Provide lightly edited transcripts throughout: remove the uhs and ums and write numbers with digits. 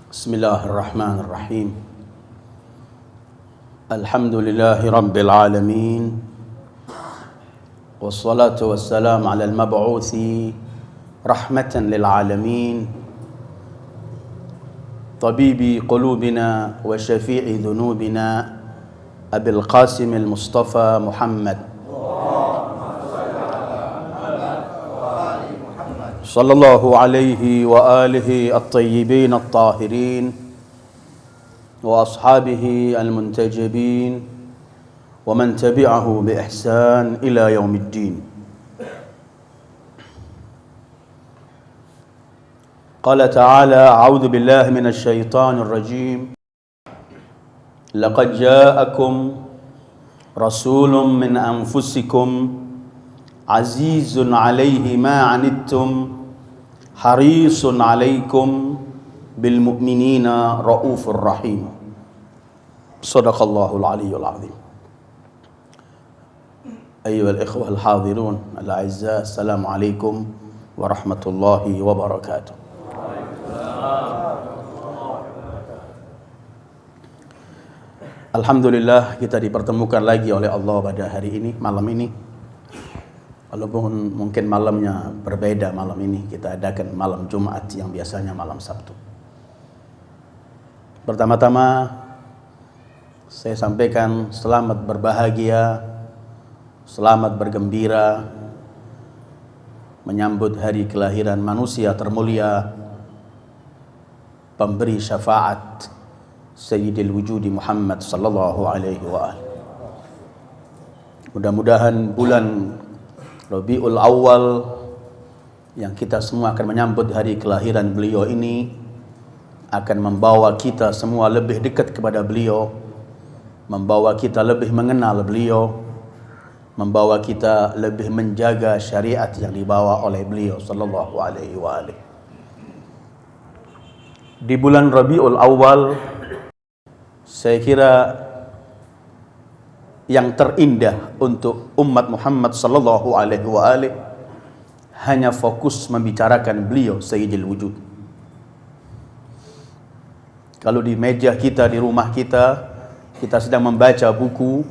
بسم الله الرحمن الرحيم. الحمد لله رب العالمين، والصلاة والسلام على المبعوث رحمة للعالمين، طبيب قلوبنا وشفيع ذنوبنا، أبي القاسم المصطفى محمد صلى الله عليه وآله الطيبين الطاهرين وأصحابه المنتجبين ومن تبعه بإحسان إلى يوم الدين. قال تعالى: أعوذ بالله من الشيطان الرجيم. لقد جاءكم رسول من أنفسكم عزيز عليه ما عنتم حريص عليكم بالمؤمنين رؤوف رحيم. صدق الله العلي العظيم. أيها الإخوة الحاضرون الأعزاء، السلام عليكم ورحمة الله وبركاته. Alhamdulillah, kita dipertemukan lagi oleh Allah pada hari ini, malam ini. Walaupun mungkin malamnya berbeda, malam ini kita adakan malam Jumat yang biasanya malam Sabtu. Pertama-tama saya sampaikan selamat berbahagia, selamat bergembira menyambut hari kelahiran manusia termulia, pemberi syafaat Sayyidil Wujudi Muhammad sallallahu alaihi wa alihi. Mudah-mudahan bulan Rabiul Awal yang kita semua akan menyambut hari kelahiran beliau ini akan membawa kita semua lebih dekat kepada beliau, membawa kita lebih mengenal beliau, membawa kita lebih menjaga syariat yang dibawa oleh beliau sallallahu alaihi wa alihi. Di bulan Rabiul Awal, saya kira yang terindah untuk umat Muhammad sallallahu alaihi wa alihi hanya fokus membicarakan beliau Sayyidil Wujud. Kalau di meja kita, di rumah kita, kita sedang membaca buku,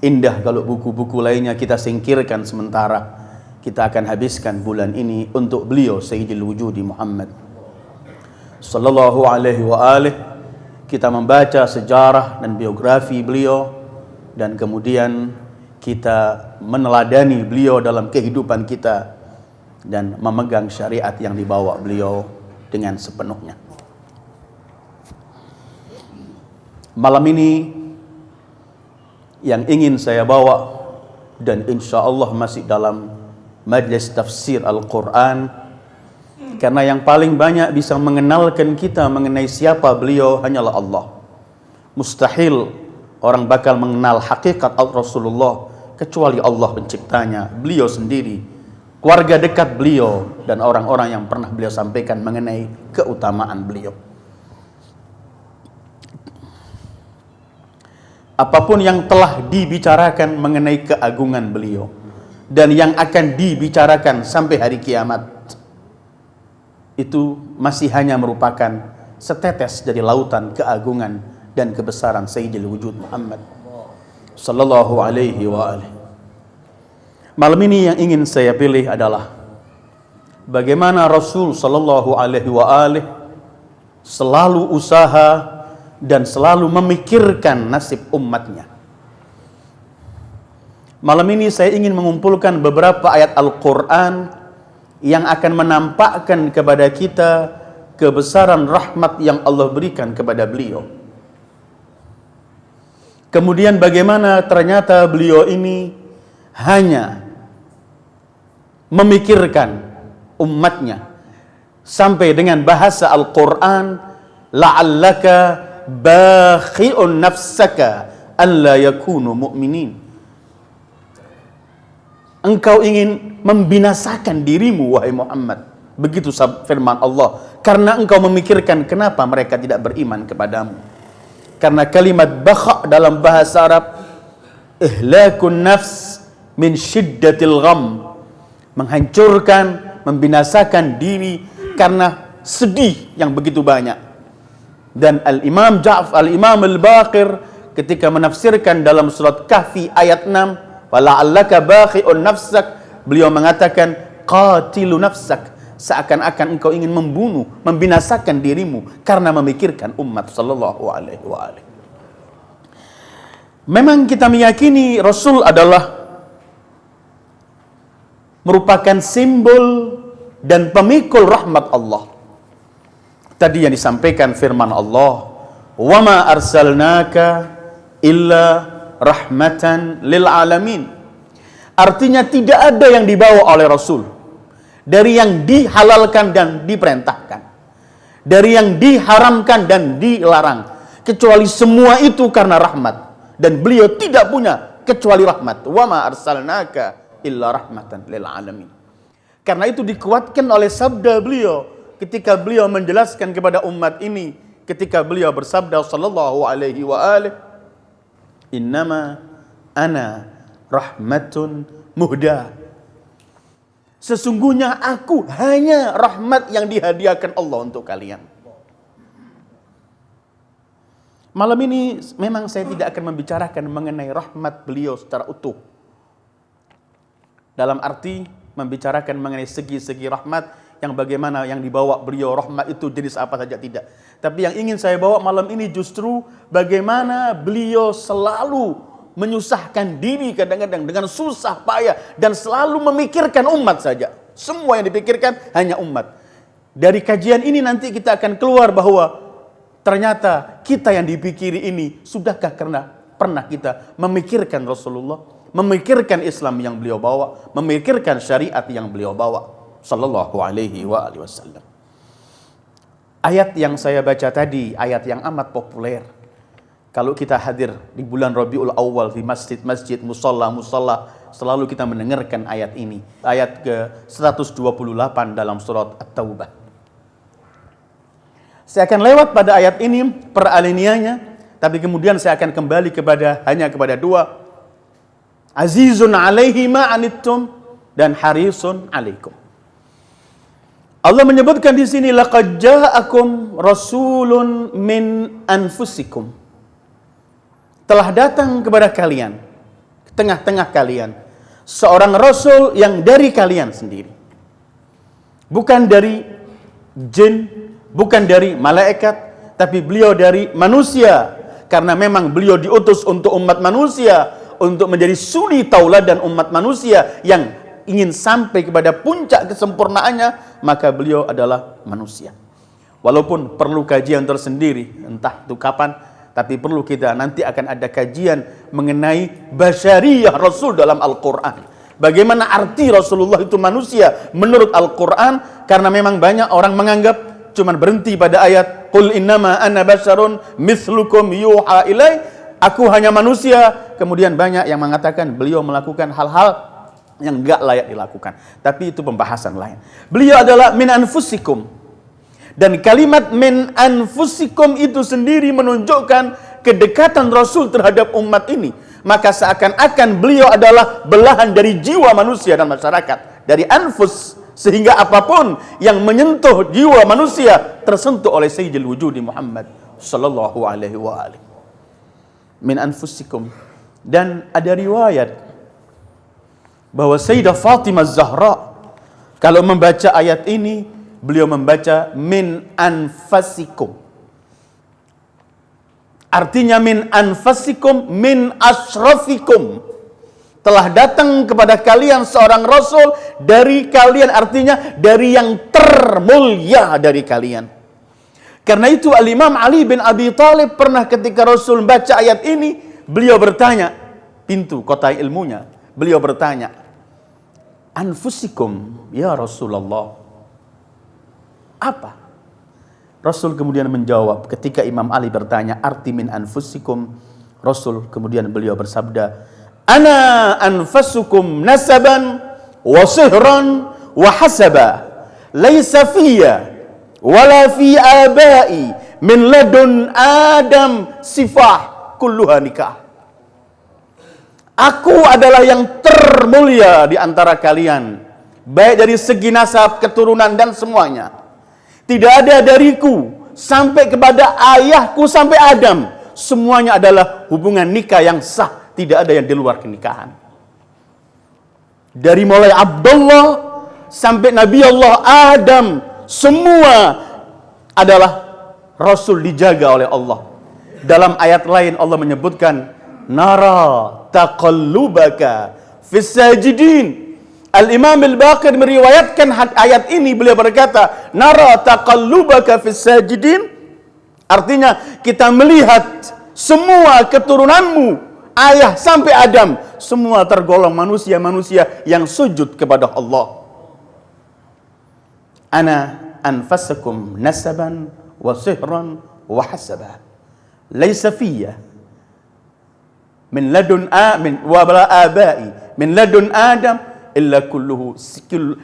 indah kalau buku-buku lainnya kita singkirkan sementara. Kita akan habiskan bulan ini untuk beliau Sayyidil Wujudi Muhammad sallallahu alaihi wa alihi. Kita membaca sejarah dan biografi beliau, dan kemudian kita meneladani beliau dalam kehidupan kita dan memegang syariat yang dibawa beliau dengan sepenuhnya. Malam ini yang ingin saya bawa, dan insya Allah masih dalam majlis tafsir Al-Quran, karena yang paling banyak bisa mengenalkan kita mengenai siapa beliau hanyalah Allah. Mustahil orang bakal mengenal hakikat Rasulullah kecuali Allah penciptanya, beliau sendiri, keluarga dekat beliau, dan orang-orang yang pernah beliau sampaikan mengenai keutamaan beliau. Apapun yang telah dibicarakan mengenai keagungan beliau dan yang akan dibicarakan sampai hari kiamat, itu masih hanya merupakan setetes dari lautan keagungan dan kebesaran Sayyidil Wujud Muhammad sallallahu alaihi wa alihi. Malam ini yang ingin saya pilih adalah bagaimana Rasul sallallahu alaihi wa alihi selalu usaha dan selalu memikirkan nasib umatnya. Malam ini saya ingin mengumpulkan beberapa ayat Al-Quran yang akan menampakkan kepada kita kebesaran rahmat yang Allah berikan kepada beliau. Kemudian bagaimana ternyata beliau ini hanya memikirkan umatnya sampai dengan bahasa Al-Quran, la'allaka bakhi'un nafsaka alla yakunu mu'minin. Engkau ingin membinasakan dirimu wahai Muhammad, begitu firman Allah, karena engkau memikirkan kenapa mereka tidak beriman kepadamu. Karena kalimat bakha dalam bahasa Arab, ihlakun nafs min syiddatil gham, menghancurkan, membinasakan diri karena sedih yang begitu banyak. Dan Al-Imam Al-Baqir ketika menafsirkan dalam surat Kahfi ayat 6, "Wala'allaka baqi'un nafsak", beliau mengatakan qatilu nafsak, seakan-akan engkau ingin membunuh, membinasakan dirimu karena memikirkan umat sallallahu alaihi wa alihi. Memang kita meyakini Rasul adalah merupakan simbol dan pemikul rahmat Allah. Tadi yang disampaikan firman Allah, "Wa ma arsalnaka illa rahmatan lil alamin." Artinya tidak ada yang dibawa oleh Rasul dari yang dihalalkan dan diperintahkan, dari yang diharamkan dan dilarang, kecuali semua itu karena rahmat, dan beliau tidak punya kecuali rahmat. Wa ma arsalnaka illa rahmatan lil alamin. Karena itu dikuatkan oleh sabda beliau ketika beliau menjelaskan kepada umat ini, ketika beliau bersabda sallallahu alaihi wa alihi, "Innama ana rahmatun muhda." Sesungguhnya aku hanya rahmat yang dihadiahkan Allah untuk kalian. Malam ini memang saya tidak akan membicarakan mengenai rahmat beliau secara utuh, dalam arti membicarakan mengenai segi-segi rahmat yang bagaimana yang dibawa beliau, rahmat itu jenis apa saja, tidak. Tapi yang ingin saya bawa malam ini justru bagaimana beliau selalu menyusahkan diri kadang-kadang dengan susah payah dan selalu memikirkan umat saja. Semua yang dipikirkan hanya umat. Dari kajian ini nanti kita akan keluar bahwa ternyata kita yang dipikiri ini, sudahkah karena pernah kita memikirkan Rasulullah, memikirkan Islam yang beliau bawa, memikirkan syariat yang beliau bawa sallallahu alaihi wa alihi wasallam. Ayat yang saya baca tadi, ayat yang amat populer. Kalau kita hadir di bulan Rabiul Awal di masjid-masjid, musalla-musalla, selalu kita mendengarkan ayat ini. Ayat ke-128 dalam surat At-Taubah. Saya akan lewat pada ayat ini per alinianya, tapi kemudian saya akan kembali hanya kepada dua. Azizun alaihi ma anittum dan harisun alaikum. Allah menyebutkan di sini, laqad ja'akum rasulun min anfusikum. Telah datang kepada kalian, ke tengah-tengah kalian, seorang rasul yang dari kalian sendiri. Bukan dari jin, bukan dari malaikat, tapi beliau dari manusia. Karena memang beliau diutus untuk umat manusia, untuk menjadi suri tauladan umat manusia yang ingin sampai kepada puncak kesempurnaannya, maka beliau adalah manusia. Walaupun perlu kajian tersendiri, entah itu kapan, tapi perlu kita nanti akan ada kajian mengenai basyariyah Rasul dalam Al-Quran. Bagaimana arti Rasulullah itu manusia menurut Al-Quran, karena memang banyak orang menganggap cuman berhenti pada ayat qul innama ana basyarun mithlukum yuha ilai, aku hanya manusia. Kemudian banyak yang mengatakan beliau melakukan hal-hal yang enggak layak dilakukan. Tapi itu pembahasan lain. Beliau adalah min anfusikum. Dan kalimat min anfusikum itu sendiri menunjukkan kedekatan Rasul terhadap umat ini. Maka seakan-akan beliau adalah belahan dari jiwa manusia dan masyarakat. Dari anfus, sehingga apapun yang menyentuh jiwa manusia tersentuh oleh Sayyidil Wujudi Muhammad sallallahu alaihi wa alihi. Min anfusikum. Dan ada riwayat bahwa Sayyidah Fatimah Zahra kalau membaca ayat ini, beliau membaca min anfasikum. Artinya min anfasikum min asrafikum. Telah datang kepada kalian seorang rasul dari kalian, artinya dari yang termulia dari kalian. Karena itu Al-Imam Ali bin Abi Thalib pernah ketika Rasul baca ayat ini, beliau bertanya, pintu kota ilmunya, beliau bertanya, anfusikum ya Rasulullah, apa? Rasul kemudian menjawab, ketika Imam Ali bertanya arti min anfusikum, Rasul kemudian beliau bersabda, ana anfasukum nasaban wa sihran wa hasaba, laisa fiyya wala fi abai min ladun Adam sifah kulluha nikah. Aku adalah yang termulia di antara kalian, baik dari segi nasab, keturunan dan semuanya. Tidak ada dariku sampai kepada ayahku sampai Adam, semuanya adalah hubungan nikah yang sah, tidak ada yang di luar pernikahan. Dari mulai Abdullah sampai Nabi Allah Adam, semua adalah Rasul dijaga oleh Allah. Dalam ayat lain Allah menyebutkan, nara taqallubaka fis sajidin. Al-Imam Al-Baqir meriwayatkan ayat ini, beliau berkata, nara taqallubaka fis sajidin, artinya kita melihat semua keturunanmu, ayah sampai Adam, semua tergolong manusia-manusia yang sujud kepada Allah. Ana anfasakum nasaban wa sihran wa hasaba. Laisa fiyya min ladun amin wa bala abai min ladun Adam illa kulluhu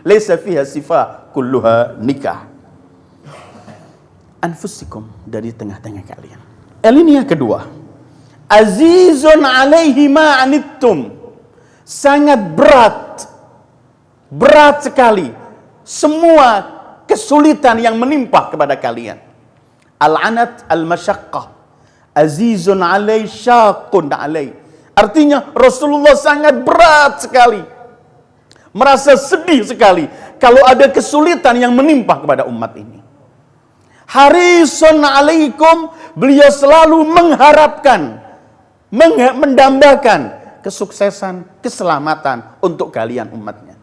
laisa fiha sifa kulluha nikah. Anfusikum, dari tengah-tengah kalian. Ini yang kedua. Azizun alaihi ma anittum. Sangat berat sekali semua kesulitan yang menimpa kepada kalian. Al-anat al-masyaqqah. Azizun alai syaqun alai. Artinya Rasulullah sangat berat sekali, merasa sedih sekali kalau ada kesulitan yang menimpa kepada umat ini. Harisun alaikum, beliau selalu mengharapkan, mendambakan kesuksesan, keselamatan untuk kalian umatnya.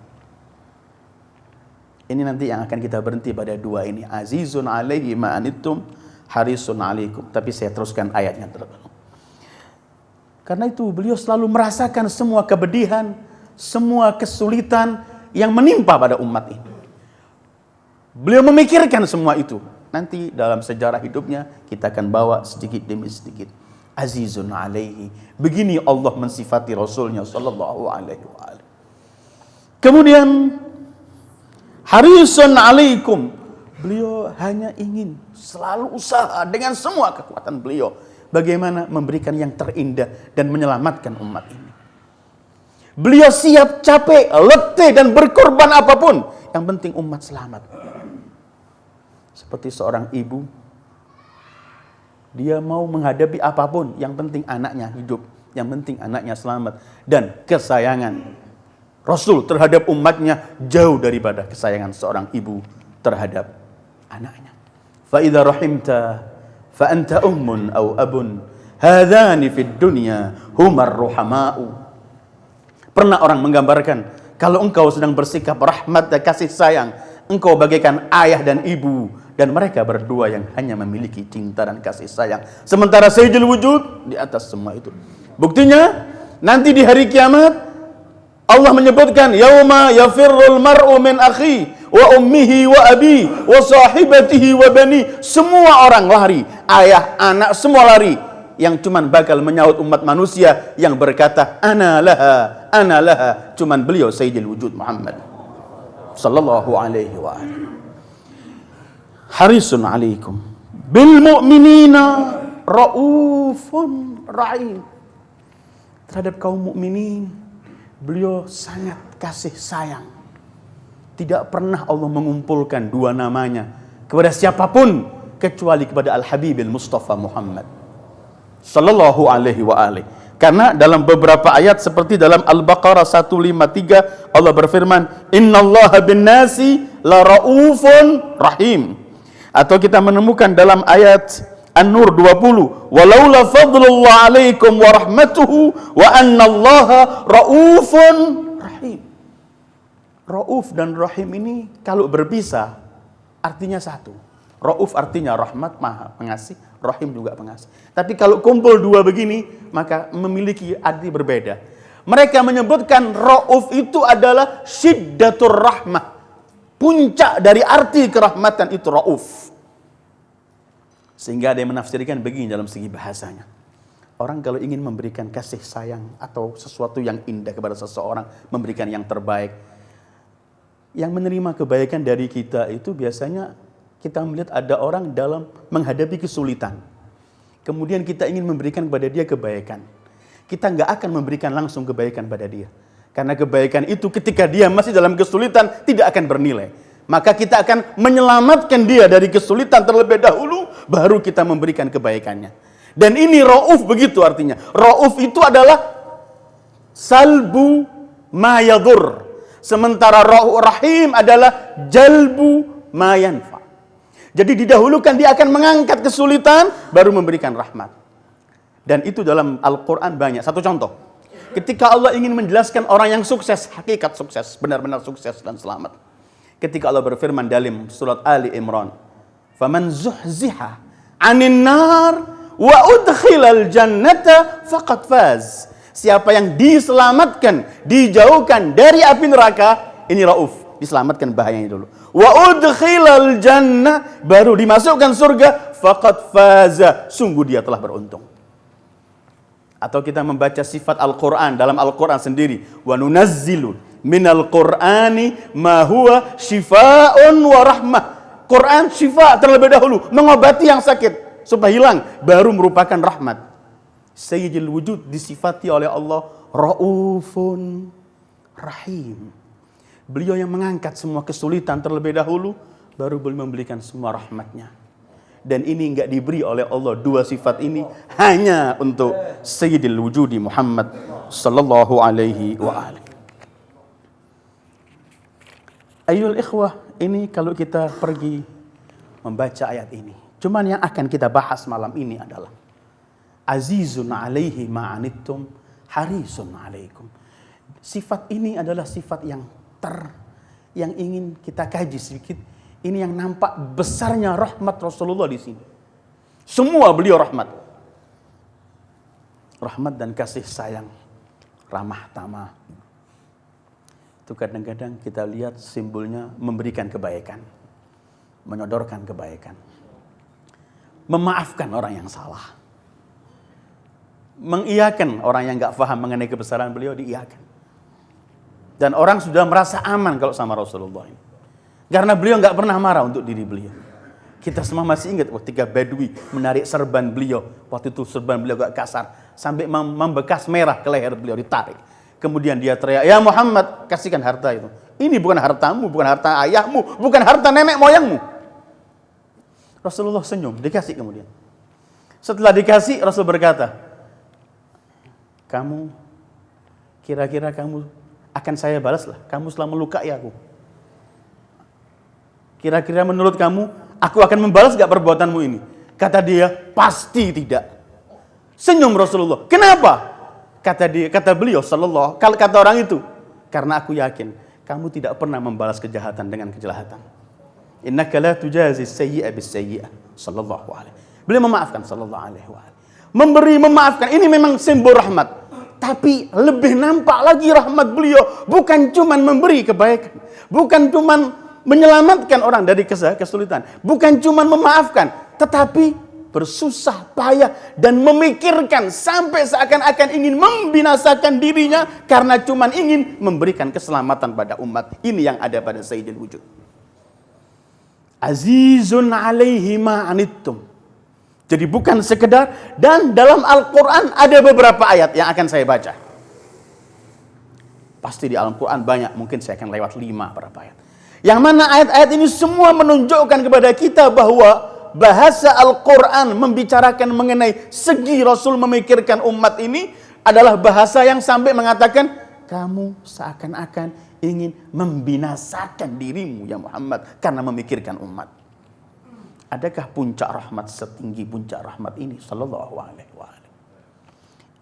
Ini nanti yang akan kita berhenti pada dua ini. Azizun alaihi ma anittum, harisun alaikum. Tapi saya teruskan ayatnya terlebih. Karena itu beliau selalu merasakan semua kepedihan, semua kesulitan yang menimpa pada umat ini. Beliau memikirkan semua itu. Nanti dalam sejarah hidupnya kita akan bawa sedikit demi sedikit. Azizun alaihi. Begini Allah mensifati Rasulnya sallallahu alaihi wasallam. Kemudian harisun alaikum. Beliau hanya ingin selalu usaha dengan semua kekuatan beliau bagaimana memberikan yang terindah dan menyelamatkan umat ini. Beliau siap capek, letih dan berkorban apapun, yang penting umat selamat. Seperti seorang ibu, dia mau menghadapi apapun, yang penting anaknya hidup, yang penting anaknya selamat. Dan kesayangan Rasul terhadap umatnya jauh daripada kesayangan seorang ibu terhadap anaknya. Fa idza rahimta fa anta ummun aw abun hadzani fid dunya humar ruhamau. Pernah orang menggambarkan, kalau engkau sedang bersikap rahmat dan kasih sayang, engkau bagaikan ayah dan ibu, dan mereka berdua yang hanya memiliki cinta dan kasih sayang. Sementara Sayyidul Wujud di atas semua itu. Buktinya nanti di hari kiamat Allah menyebutkan, yauma yafirrul mar'u min akhi wa ummihi wa abi wa sahibatihi wa bani. Semua orang lari, ayah, anak, semua lari. Yang cuman bakal menyaut umat manusia yang berkata ana laha, cuman beliau Sayyidul Wujud Muhammad sallallahu alaihi wa alihi. Harisun alaikum bil mu'minina raufun rahim. Terhadap kaum mukminin beliau sangat kasih sayang. Tidak pernah Allah mengumpulkan dua namanya kepada siapapun kecuali kepada Al-Habibil Mustafa Muhammad sallallahu alaihi wa alihi. Karena dalam beberapa ayat seperti dalam Al-Baqarah 153 Allah berfirman, innallaha bin nasi la raufun rahim. Atau kita menemukan dalam ayat An-Nur 20, walaula fadlullah alaikum wa rahmatuhu wa annallaha raufun rahim. Rauf dan rahim ini kalau berpisah artinya satu. Rauf artinya rahmat, maha pengasih, rahim juga pengasih. Tapi kalau kumpul dua begini, maka memiliki arti berbeda. Mereka menyebutkan rauf itu adalah syiddatur rahmah. Puncak dari arti kerahmatan itu rauf. Sehingga ada yang menafsirkan begini dalam segi bahasanya. Orang kalau ingin memberikan kasih sayang atau sesuatu yang indah kepada seseorang, memberikan yang terbaik, yang menerima kebaikan dari kita itu biasanya kita melihat ada orang dalam menghadapi kesulitan. Kemudian kita ingin memberikan kepada dia kebaikan. Kita nggak akan memberikan langsung kebaikan pada dia. Karena kebaikan itu ketika dia masih dalam kesulitan tidak akan bernilai. maka kita akan menyelamatkan dia dari kesulitan terlebih dahulu, baru kita memberikan kebaikannya. Dan ini rauf begitu artinya. Rauf itu adalah salbu ma yadur. Sementara rahim adalah jalbu ma yanfa. Jadi didahulukan, dia akan mengangkat kesulitan, baru memberikan rahmat. Dan itu dalam Al-Quran banyak. Satu contoh, ketika Allah ingin menjelaskan orang yang sukses, hakikat sukses, benar-benar sukses dan selamat. Ketika Allah berfirman dalam surat Ali Imran, "Faman zuhziha 'anil nar wa udkhilal jannata faqad faz." Siapa yang diselamatkan, dijauhkan dari api neraka, ini rauf, diselamatkan bahayanya dulu. Wa udkhilal jannah, baru dimasukkan surga, faqad faza, sungguh dia telah beruntung. Atau kita membaca sifat Al-Quran dalam Al-Quran sendiri, wa nunazzilu minal qur'ani ma huwa shifaa'un wa rahmah. Quran syifa terlebih dahulu, mengobati yang sakit supaya hilang, baru merupakan rahmat. Sayyidul wujud disifati oleh Allah raufun rahim. Beliau yang mengangkat semua kesulitan terlebih dahulu, baru beliau memberikan semua rahmatnya. Dan ini enggak diberi oleh Allah dua sifat ini hanya untuk Sayyidul wujudi Muhammad sallallahu alaihi wa alihi. Ayyul ikhwah, ini kalau kita pergi membaca ayat ini, cuman yang akan kita bahas malam ini adalah azizun alaihi ma'anittum harisun alaikum. Sifat ini adalah sifat yang ingin kita kaji sedikit. Ini yang nampak besarnya rahmat Rasulullah di sini. Semua beliau rahmat. Rahmat dan kasih sayang, ramah tamah. Itu kadang-kadang kita lihat simbolnya memberikan kebaikan, menyodorkan kebaikan, memaafkan orang yang salah, mengiyakan orang yang nggak paham mengenai kebesaran beliau, diiyakan. Dan orang sudah merasa aman kalau sama Rasulullah ini, karena beliau nggak pernah marah untuk diri beliau. Kita semua masih ingat ketika Badui menarik serban beliau, waktu itu serban beliau agak kasar, sampai membekas merah ke leher beliau, ditarik. Kemudian dia teriak, "Ya Muhammad, kasihkan harta itu. Ini bukan hartamu, bukan harta ayahmu, bukan harta nenek moyangmu." Rasulullah senyum, dikasih kemudian. Setelah dikasih, Rasul berkata, "Kamu, kira-kira kamu akan saya balaslah. Kamu telah melukai aku. Kira-kira menurut kamu, aku akan membalas gak perbuatanmu ini?" Kata dia, "Pasti tidak." Senyum Rasulullah. Kenapa? Kata beliau sallallahu, kata orang itu, "Karena aku yakin kamu tidak pernah membalas kejahatan dengan kejahatan. Innaka la tujazi sayyi'a bis sayyi'ah." Sallallahu alaihi. Beliau memaafkan sallallahu alaihi wa alihi. Memberi, memaafkan, ini memang simbol rahmat. Tapi lebih nampak lagi rahmat beliau bukan cuma memberi kebaikan, bukan cuma menyelamatkan orang dari kesulitan, bukan cuma memaafkan, tetapi bersusah payah dan memikirkan sampai seakan-akan ingin membinasakan dirinya karena cuma ingin memberikan keselamatan pada umat. Ini yang ada pada Sayyidul Wujud. Azizun alaihi ma'anittum. Jadi bukan sekedar, dan dalam Al-Quran ada beberapa ayat yang akan saya baca. Pasti di Al-Quran banyak, mungkin saya akan lewat 5 berapa ayat. Yang mana ayat-ayat ini semua menunjukkan kepada kita bahwa bahasa Al-Quran membicarakan mengenai segi Rasul memikirkan umat ini adalah bahasa yang sampai mengatakan, kamu seakan-akan ingin membinasakan dirimu ya Muhammad karena memikirkan umat. Adakah puncak rahmat setinggi puncak rahmat ini? Sallallahu alaihi wa sallam.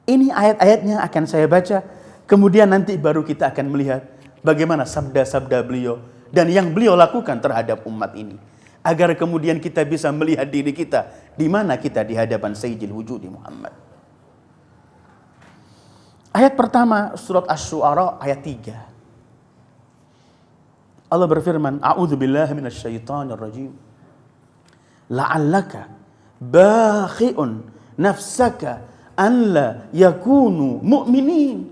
Ini ayat-ayatnya akan saya baca. Kemudian nanti baru kita akan melihat bagaimana sabda-sabda beliau dan yang beliau lakukan terhadap umat ini. Agar kemudian kita bisa melihat diri kita di mana kita di hadapan Sayyidil Wujudi Muhammad. Ayat pertama surat Asy-Syu'ara ayat 3. Allah berfirman, "A'udzubillahi minasyaitonir rajim. La'allaka bakhi'un nafsaka an la yakunu mu'minin."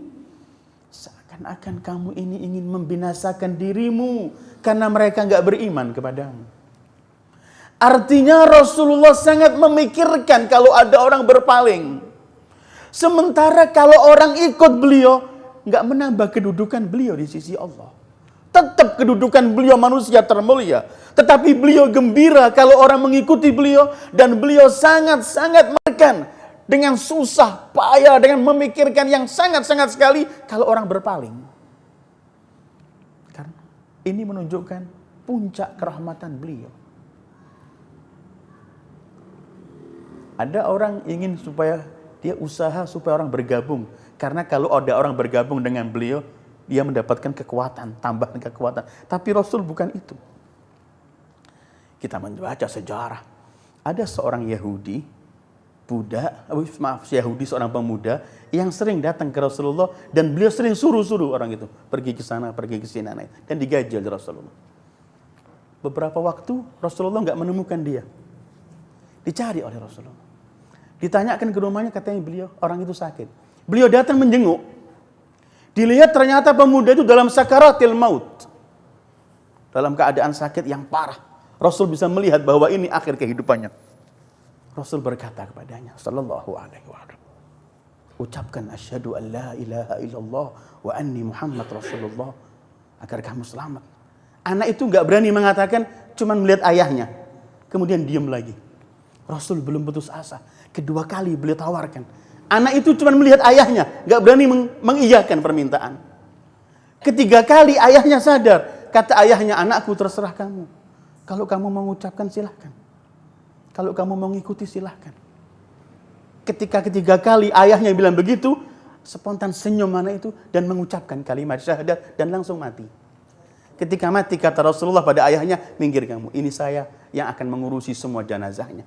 Seakan-akan kamu ini ingin membinasakan dirimu karena mereka enggak beriman kepadamu. Artinya Rasulullah sangat memikirkan kalau ada orang berpaling. Sementara kalau orang ikut beliau, enggak menambah kedudukan beliau di sisi Allah. Tetap kedudukan beliau manusia termulia. Tetapi beliau gembira kalau orang mengikuti beliau. Dan beliau sangat-sangat menekan dengan susah payah, dengan memikirkan yang sangat-sangat sekali kalau orang berpaling. Karena ini menunjukkan puncak kerahmatan beliau. Ada orang ingin supaya dia usaha supaya orang bergabung. Karena kalau ada orang bergabung dengan beliau, dia mendapatkan kekuatan, tambahan kekuatan. Tapi Rasul bukan itu. Kita membaca sejarah. Ada seorang Yahudi, Yahudi seorang pemuda yang sering datang ke Rasulullah dan beliau sering suruh-suruh orang itu pergi ke sana, pergi ke sini, dan digaji oleh Rasulullah. Beberapa waktu Rasulullah nggak menemukan dia, dicari oleh Rasulullah. Ditanyakan ke rumahnya, katanya beliau orang itu sakit. Beliau datang menjenguk. Dilihat ternyata pemuda itu dalam sakaratil maut. Dalam keadaan sakit yang parah. Rasul bisa melihat bahwa ini akhir kehidupannya. Rasul berkata kepadanya, sallallahu alaihi wasallam, ucapkan asyhadu an la ilaha illallah wa anni Muhammad Rasulullah agar kamu selamat. Anak itu enggak berani mengatakan, cuman melihat ayahnya. Kemudian diam lagi. Rasul belum putus asa. Kedua kali beliau tawarkan. Anak itu cuma melihat ayahnya, gak berani mengiyakan permintaan. Ketiga kali ayahnya sadar. Kata ayahnya, anakku terserah kamu. Kalau kamu mengucapkan silahkan. Kalau kamu mau mengikuti silahkan. Ketika ketiga kali ayahnya bilang begitu, spontan senyum anak itu dan mengucapkan kalimat syahadat dan langsung mati. Ketika mati kata Rasulullah pada ayahnya, minggir kamu, ini saya yang akan mengurusi semua jenazahnya.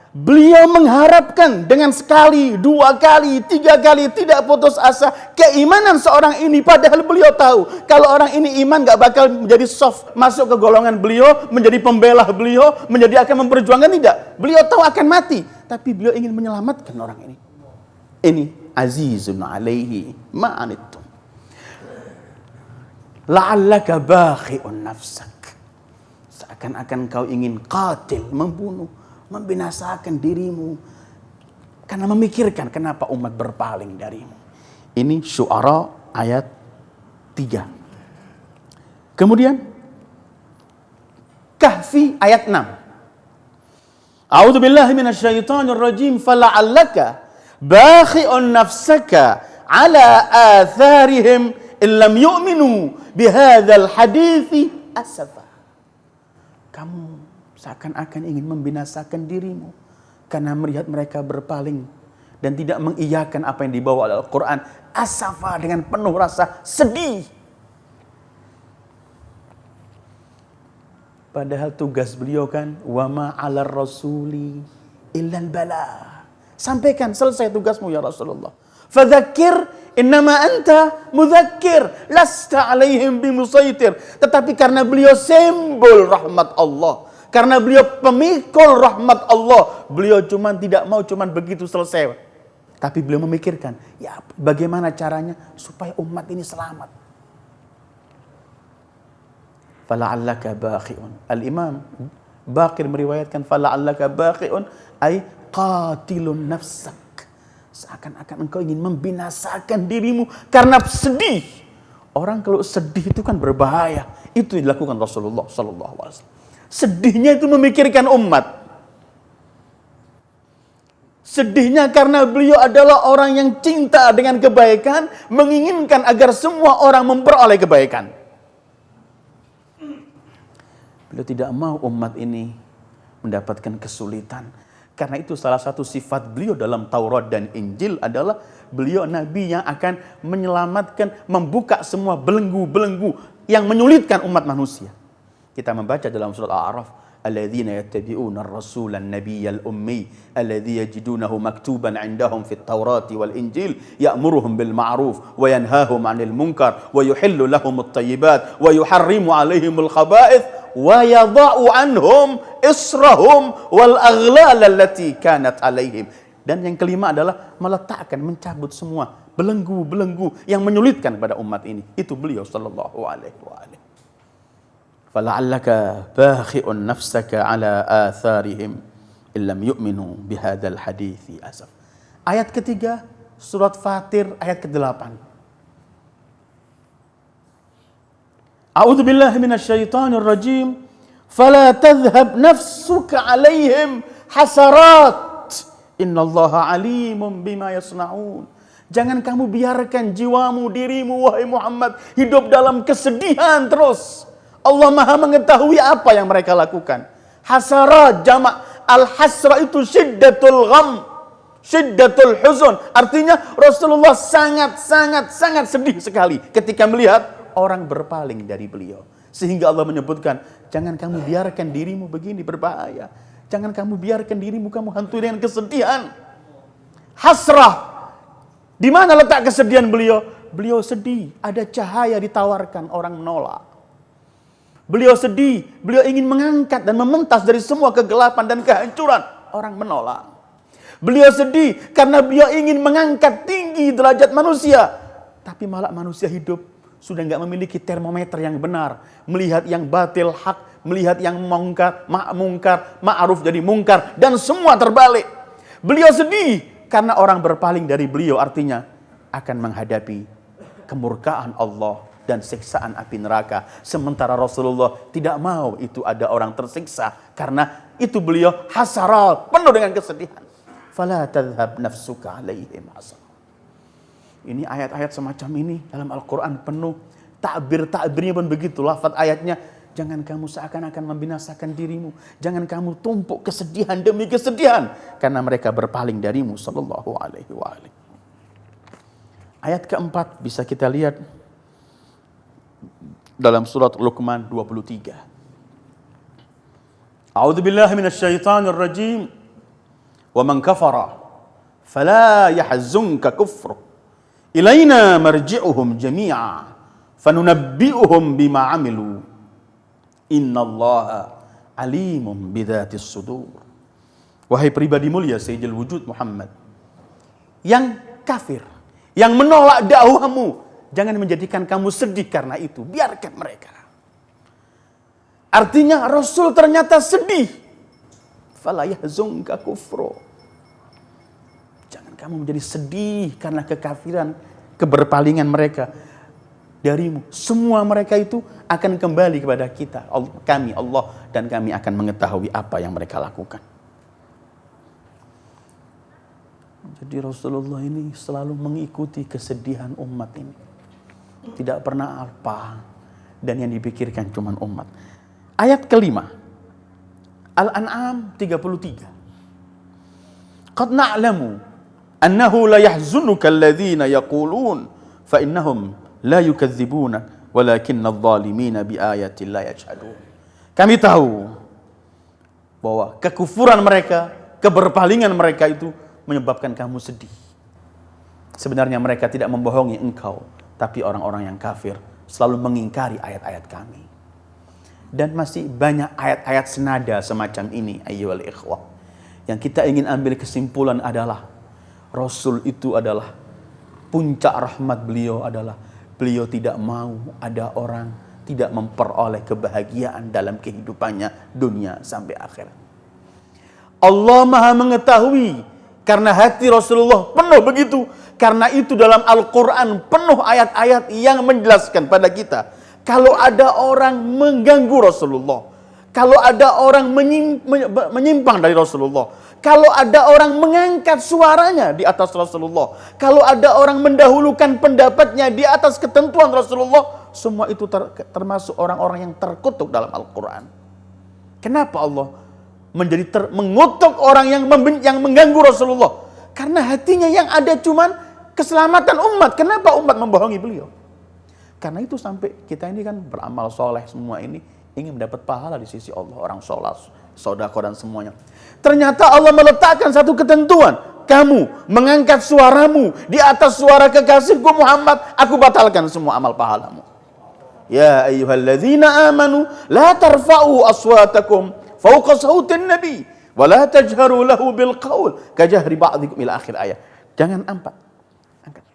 Beliau mengharapkan dengan sekali, dua kali, tiga kali tidak putus asa keimanan seorang ini. Padahal beliau tahu kalau orang ini iman gak bakal menjadi soft masuk ke golongan beliau, menjadi pembela beliau, menjadi akan memperjuangkan, tidak. Beliau tahu akan mati, tapi beliau ingin menyelamatkan orang ini. Ini azizun alaihi ma'anittum la'allaka bakhi'un nafsak. Seakan-akan kau ingin qatil, membunuh, membinasakan dirimu karena memikirkan kenapa umat berpaling darimu. Ini Syu'ara ayat 3. Kemudian Kahfi ayat 6. A'udzu billahi minasyaitonir rajim fala'allaka bakhi'un nafsaka ala atharihim illam yu'minu bihadzal hadithi asafa. Kamu seakan-akan ingin membinasakan dirimu karena melihat mereka berpaling dan tidak mengiyakan apa yang dibawa oleh Al-Quran. Asafa, dengan penuh rasa sedih. Padahal tugas beliau kan wa ma 'alar rasuli illal bala. Sampaikan, selesai tugasmu ya Rasulullah. Fadzakir innama anta mudzakir lasta 'alaihim bimusaitir. Tetapi karena beliau simbol rahmat Allah, karena beliau pemikul rahmat Allah, beliau tidak mau begitu selesai. Tapi beliau memikirkan, ya bagaimana caranya supaya umat ini selamat. Fala'allaka bakhi'un. Al-Imam Baqir meriwayatkan fala'allaka bakhi'un ay qatilun nafsak. Seakan-akan engkau ingin membinasakan dirimu karena sedih. Orang kalau sedih itu kan berbahaya. Itu yang dilakukan Rasulullah sallallahu alaihi wasallam. Sedihnya itu memikirkan umat. Sedihnya karena beliau adalah orang yang cinta dengan kebaikan, menginginkan agar semua orang memperoleh kebaikan. Beliau tidak mau umat ini mendapatkan kesulitan. Karena itu salah satu sifat beliau dalam Taurat dan Injil adalah beliau nabi yang akan menyelamatkan, membuka semua belenggu-belenggu yang menyulitkan umat manusia. Kita membaca dalam surat Al-A'raf, alladzina yattabi'una ar-rasula an-nabiyyal ummi alladzi yajidunahu maktuban 'indahum fit Taurati wal Injil ya'muruhum bil ma'ruf wa yanhahum 'anil munkar wa yuhillu lahum at-thayyibat wa yuharrimu 'alaihimul khaba'ith wa yadha'u 'anhum israhum wal aghlal allati kanat 'alaihim. Dan yang kelima adalah meletakkan, mencabut semua belenggu-belenggu yang menyulitkan kepada umat ini. Itu beliau sallallahu alaihi wasallam. Fala'allaka bakhi'un nafsaka ala atharihim illam yu'minu bihadzal hadithi asaf. Ayat ketiga surat Fatir ayat ke-8. A'udzu billahi minasyaitonir rajim. Fala tadhhab nafsuka 'alaihim hasarat. Innallaha 'alimun bima yasnaun. Jangan kamu biarkan jiwamu, dirimu wahai Muhammad hidup dalam kesedihan terus. Allah Maha mengetahui apa yang mereka lakukan. Hasarat jamak al-hasra itu syiddatul gham, syiddatul huzun. Artinya Rasulullah sangat sedih sekali ketika melihat orang berpaling dari beliau. Sehingga Allah menyebutkan, jangan kamu biarkan dirimu begini berbahaya. Jangan kamu biarkan dirimu kamu hantui dengan kesedihan. Hasrah. Di mana letak kesedihan beliau? Beliau sedih, ada cahaya ditawarkan, orang menolak. Beliau sedih, beliau ingin mengangkat dan mementas dari semua kegelapan dan kehancuran, orang menolak. Beliau sedih karena beliau ingin mengangkat tinggi derajat manusia, tapi malah manusia hidup sudah nggak memiliki termometer yang benar, melihat yang batil hak, melihat yang mungkar ma'ruf jadi mungkar, dan semua terbalik. Beliau sedih karena orang berpaling dari beliau, artinya akan menghadapi kemurkaan Allah dan siksaan api neraka. Sementara Rasulullah tidak mau itu ada orang tersiksa, karena itu beliau hasarat, penuh dengan kesedihan. Fala tadhhab nafsuka 'alaihim hasarat. Ini ayat-ayat semacam ini dalam Al-Quran penuh takbir-takbirnya pun begitu, lafaz ayatnya. Jangan kamu seakan-akan membinasakan dirimu. Jangan kamu tumpuk kesedihan demi kesedihan karena mereka berpaling darimu sallallahu alaihi wa alihi. Ayat keempat bisa kita lihat dalam surat Luqman 23. A'udzu billahi minasyaitonir rajim. Wa man kafara fala yahzunka kufruh. Ilaina marji'uhum jami'a fanunabbi'uhum bima 'amilu. Innallaha alimun bidzatis sudur. Wahai pribadi mulia Sayyidul Wujud Muhammad yang kafir, yang menolak dakwahmu, jangan menjadikan kamu sedih karena itu, biarkan mereka. Artinya Rasul ternyata sedih. Fala yahzunka kufru. Jangan kamu menjadi sedih karena kekafiran, keberpalingan mereka darimu. Semua mereka itu akan kembali kepada kita, kami Allah, dan kami akan mengetahui apa yang mereka lakukan. Jadi Rasulullah ini selalu mengikuti kesedihan umat ini. Tidak pernah apa, dan yang dipikirkan cuma umat. Ayat kelima, Al-An'am 33. Qad na'lamu annahu la yahzunuka alladhina yaqulun fa innahum la yukadzibunak walakinna adh-dhalimina biayati la yajhadun. Kami tahu bahwa kekufuran mereka, keberpalingan mereka itu menyebabkan kamu sedih. Sebenarnya mereka tidak membohongi engkau, tapi orang-orang yang kafir selalu mengingkari ayat-ayat kami. Dan masih banyak ayat-ayat senada semacam ini, ayyuhal ikhwah. Yang kita ingin ambil kesimpulan adalah Rasul itu adalah puncak rahmat beliau adalah beliau tidak mau ada orang tidak memperoleh kebahagiaan dalam kehidupannya dunia sampai akhirat. Allah Maha mengetahui karena hati Rasulullah penuh begitu. Karena itu dalam Al-Quran penuh ayat-ayat yang menjelaskan pada kita. Kalau ada orang mengganggu Rasulullah, kalau ada orang menyimpang dari Rasulullah, kalau ada orang mengangkat suaranya di atas Rasulullah, kalau ada orang mendahulukan pendapatnya di atas ketentuan Rasulullah, semua itu termasuk orang-orang yang terkutuk dalam Al-Quran. Kenapa Allah mengutuk orang yang mengganggu Rasulullah? Karena hatinya yang ada cuman keselamatan umat. Kenapa umat membohongi beliau? Karena itu sampai kita ini kan beramal soleh semua ini ingin mendapat pahala di sisi Allah, orang sholat, sedekah dan semuanya. Ternyata Allah meletakkan satu ketentuan. Kamu mengangkat suaramu di atas suara kekasihku Muhammad, aku batalkan semua amal pahalamu. Ya ayyuhalladzina amanu la tarfa'u aswatakum fawqa sautin nabi wa la tajharu lahu bil qaul kajahri ba'dikum ila akhir ayat. Jangan angkat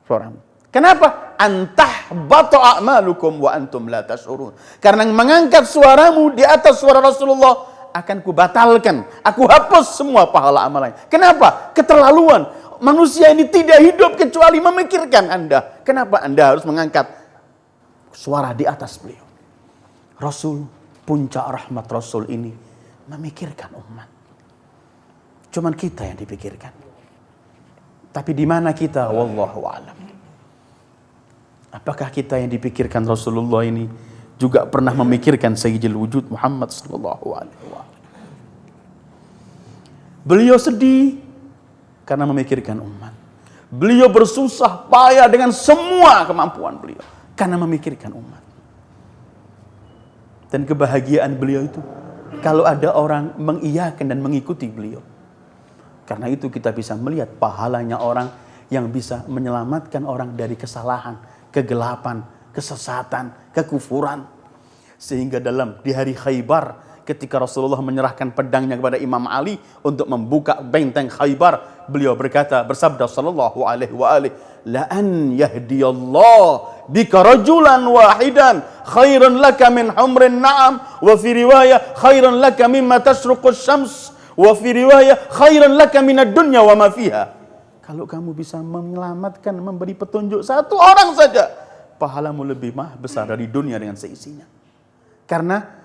suaramu. Kenapa? Antahbatu a'malukum wa antum la tash'urun. Karena mengangkat suaramu di atas suara Rasulullah akan kubatalkan, aku hapus semua pahala amalannya. Kenapa? Keterlaluan. Manusia ini tidak hidup kecuali memikirkan Anda. Kenapa Anda harus mengangkat suara di atas beliau? Rasul, puncak rahmat Rasul ini memikirkan umat. Cuman kita yang dipikirkan. Tapi di mana kita? Wallahu a'lam. Apakah kita yang dipikirkan Rasulullah ini juga pernah memikirkan Sayyidil Wujud Muhammad sallallahu alaihi wasallam? Beliau sedih karena memikirkan umat. Beliau bersusah payah dengan semua kemampuan beliau karena memikirkan umat. Dan kebahagiaan beliau itu kalau ada orang mengiyakan dan mengikuti beliau. Karena itu kita bisa melihat pahalanya orang yang bisa menyelamatkan orang dari kesalahan, kegelapan, kesesatan, kekufuran. Sehingga di hari Khaybar, ketika Rasulullah menyerahkan pedangnya kepada Imam Ali untuk membuka benteng Khaybar, beliau bersabda sallallahu alaihi wa alihi, la an yahdiyallah bika rajulan wahidan khairun laka min humrin na'am, wa fi riwayah khairun laka mimma tashruqus syams, wa fi riwayah khairun laka minad dunya wa ma fiha. Kalau kamu bisa menyelamatkan, memberi petunjuk satu orang saja, pahalamu lebih besar dari dunia dengan seisinya. Karena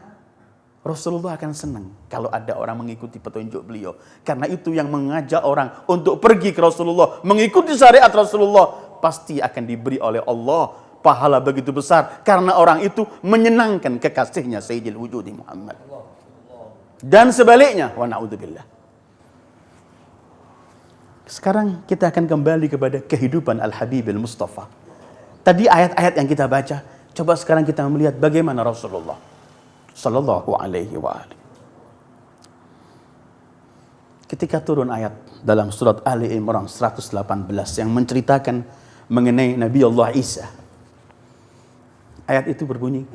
Rasulullah akan senang kalau ada orang mengikuti petunjuk beliau. Karena itu yang mengajak orang untuk pergi ke Rasulullah, mengikuti syariat Rasulullah, pasti akan diberi oleh Allah pahala begitu besar. Karena orang itu menyenangkan kekasihnya Sayyidil Wujudi Muhammad. Dan sebaliknya, wa na'udzubillah. Sekarang kita akan kembali kepada kehidupan Al-Habibil Mustafa. Tadi ayat-ayat yang kita baca, coba sekarang kita melihat bagaimana Rasulullah sallallahu alaihi wa alihi. Ketika turun ayat dalam surat Ali Imran 118 yang menceritakan mengenai Nabi Allah Isa. Ayat itu berbunyi,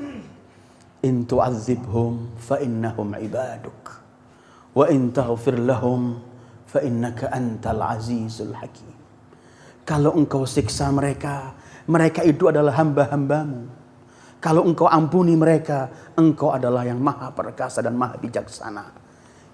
in tu'adzibhum fa innahum ibaduk wa in taghfir lahum fa innaka antal azizul hakim. Kalau engkau siksa mereka, mereka itu adalah hamba-hambamu. Kalau engkau ampuni mereka, engkau adalah yang maha perkasa dan maha bijaksana.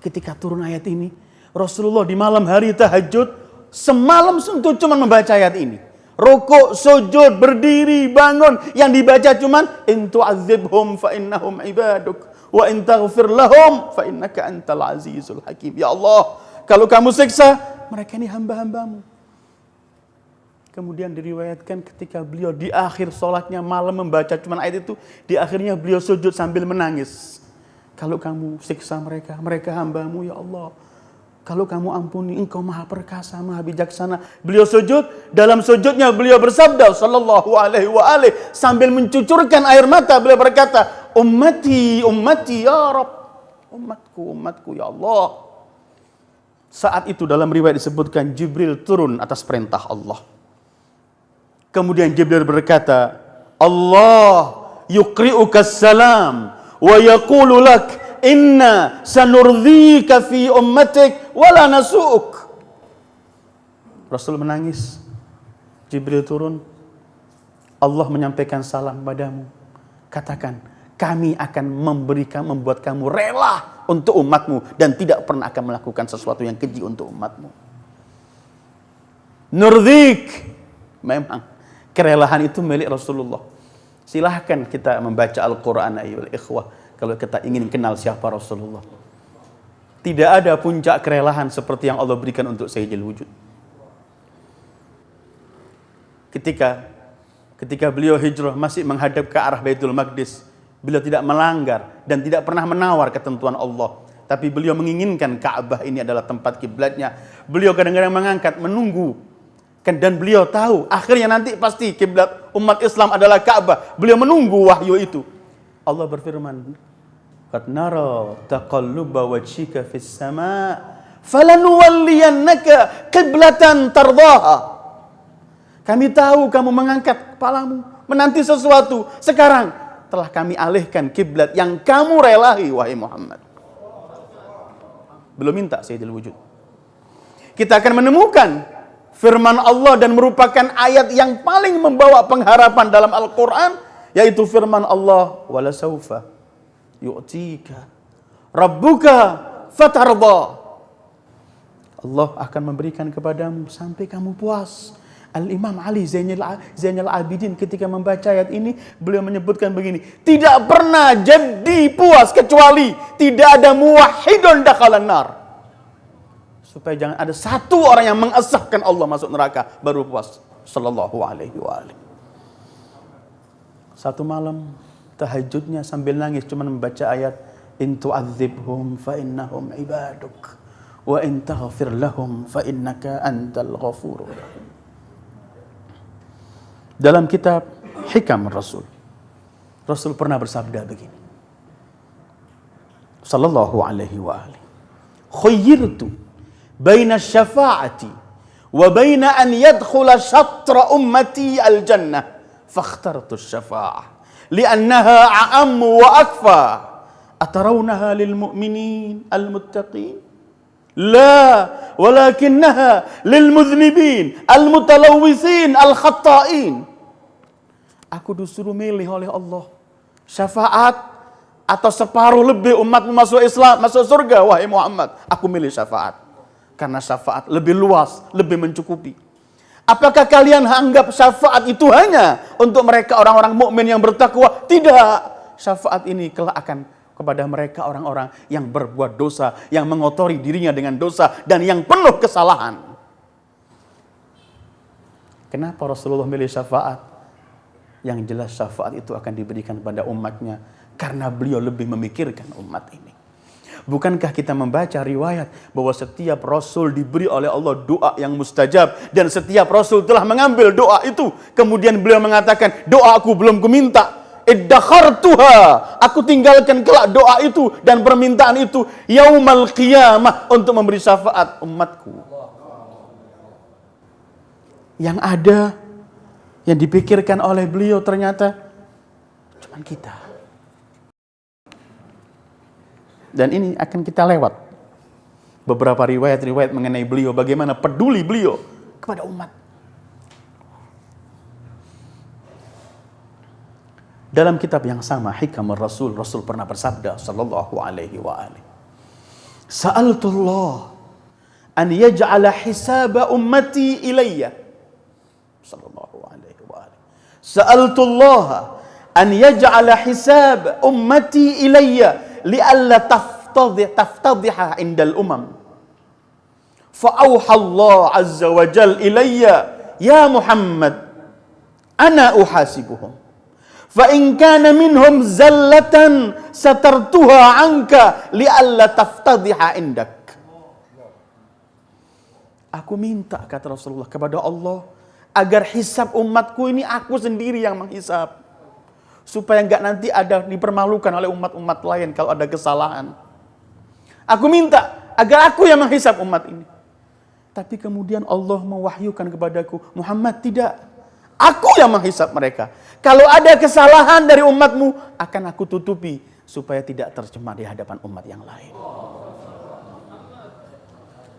Ketika turun ayat ini, Rasulullah di malam hari tahajud, semalam suntuk cuma membaca ayat ini. Rukuk, sujud, berdiri, bangun, yang dibaca cuma in tu'adzibhum fa innahum ibaduk wa in taghfir lahum fa innaka antal azizul hakim. Ya Allah, kalau kamu siksa, mereka ini hamba-hambamu. Kemudian diriwayatkan ketika beliau di akhir sholatnya malam membaca cuma ayat itu, di akhirnya beliau sujud sambil menangis. Kalau kamu siksa mereka, mereka hambamu ya Allah. Kalau kamu ampuni, engkau maha perkasa, maha bijaksana. Beliau sujud, dalam sujudnya beliau bersabda sallallahu alaihi wa alihi, sambil mencucurkan air mata beliau berkata, ummati, ummati ya Rabb. Umatku, umatku ya Allah. Saat itu dalam riwayat disebutkan Jibril turun atas perintah Allah. Kemudian Jibril berkata, Allah yuqri'uka salam wa yaqulu lak inna sanurdhika fi ummatik wa la nasu'uk. Rasul menangis. Jibril turun. Allah menyampaikan salam padamu. Katakan, kami akan membuat kamu rela untuk umatmu dan tidak pernah akan melakukan sesuatu yang keji untuk umatmu. Nurdhik, memang kerelaan itu milik Rasulullah. Silahkan kita membaca Al-Quran ayyuhal ikhwah kalau kita ingin kenal siapa Rasulullah. Tidak ada puncak kerelaan seperti yang Allah berikan untuk Sayyidil Wujud. Ketika beliau hijrah masih menghadap ke arah Baitul Maqdis, beliau tidak melanggar dan tidak pernah menawar ketentuan Allah. Tapi beliau menginginkan Ka'bah ini adalah tempat kiblatnya. Beliau kadang-kadang mengangkat, menunggu. Dan beliau tahu akhirnya nanti pasti kiblat umat Islam adalah Ka'bah. Beliau menunggu wahyu itu. Allah berfirman, qad nara taqalluba wajhika fis sama' falanuwalliyannaka qiblatan tardaha. Kami tahu kamu mengangkat kepalamu menanti sesuatu. Sekarang telah kami alihkan kiblat yang kamu relahi wahai Muhammad. Belum minta Sayyidil Wujud. Kita akan menemukan firman Allah dan merupakan ayat yang paling membawa pengharapan dalam Al-Quran, yaitu firman Allah, wala saufa yu'tika rabbuka fatarda. Allah akan memberikan kepadamu sampai kamu puas. Al-Imam Ali Zainal Abidin ketika membaca ayat ini, beliau menyebutkan begini, tidak pernah jadi puas kecuali tidak ada muwahhidun dakhalan nar. Supaya jangan ada satu orang yang mengesahkan Allah masuk neraka baru puas. Sallallahu alaihi wa alihi. Satu malam tahajudnya sambil nangis cuma membaca ayat in tu'adzibhum fa innahum ibaduk wa in taghfir lahum fa innaka antal ghafurur rahim. Dalam kitab Hikam Rasul, Rasul pernah bersabda begini, sallallahu alaihi wa alihi, khayyirtu baina syafa'ati wa baina an yadkhula syatra ummati al-jannah fakhtartu syafa'ah li'annaha a'ammu wa akfa atarawnaha lil mu'minin al-muttaqin la walakinnaha lil mudhnibin al-mutalawwisin al-khatta'in. Aku disuruh milih oleh Allah syafaat atau separuh lebih umatmu masuk Islam, masuk surga. Wahai Muhammad, aku milih syafaat. Karena syafaat lebih luas, lebih mencukupi. Apakah kalian anggap syafaat itu hanya untuk mereka orang-orang mukmin yang bertakwa? Tidak. Syafaat ini kelak akan kepada mereka orang-orang yang berbuat dosa, yang mengotori dirinya dengan dosa, dan yang penuh kesalahan. Kenapa Rasulullah milih syafaat? Yang jelas syafaat itu akan diberikan pada umatnya karena beliau lebih memikirkan umat ini. Bukankah kita membaca riwayat bahwa setiap Rasul diberi oleh Allah doa yang mustajab, dan setiap Rasul telah mengambil doa itu, kemudian beliau mengatakan, doa aku belum kuminta, iddakhartuha, aku tinggalkan kelak doa itu dan permintaan itu yaumal qiyamah untuk memberi syafaat umatku. Yang ada yang dipikirkan oleh beliau ternyata cuman kita. Dan ini akan kita lewat beberapa riwayat-riwayat mengenai beliau, bagaimana peduli beliau kepada umat. Dalam kitab yang sama, Hikam Rasul, Rasul pernah bersabda sallallahu alaihi wa alihi, Sa'altullah an yaj'ala hisaba ummati ilayya. Sallallahu alaihi wa alihi. Sa'altullah an yaj'ala hisab ummati ilayya li'alla taftadhiha indal umam. Fa'auha Allah azza wa jal ilayya, ya Muhammad, ana uhasibuhum. Fa in kana minhum zallatan satartuha anka li'alla taftadhiha indak. Aku minta, kata Rasulullah, kepada Allah agar hisab umatku ini aku sendiri yang menghisab, supaya enggak nanti ada dipermalukan oleh umat-umat lain kalau ada kesalahan. Aku minta agar aku yang menghisab umat ini. Tapi kemudian Allah mewahyukan kepadaku, Muhammad, tidak. Aku yang menghisab mereka. Kalau ada kesalahan dari umatmu, akan aku tutupi supaya tidak tercemar di hadapan umat yang lain.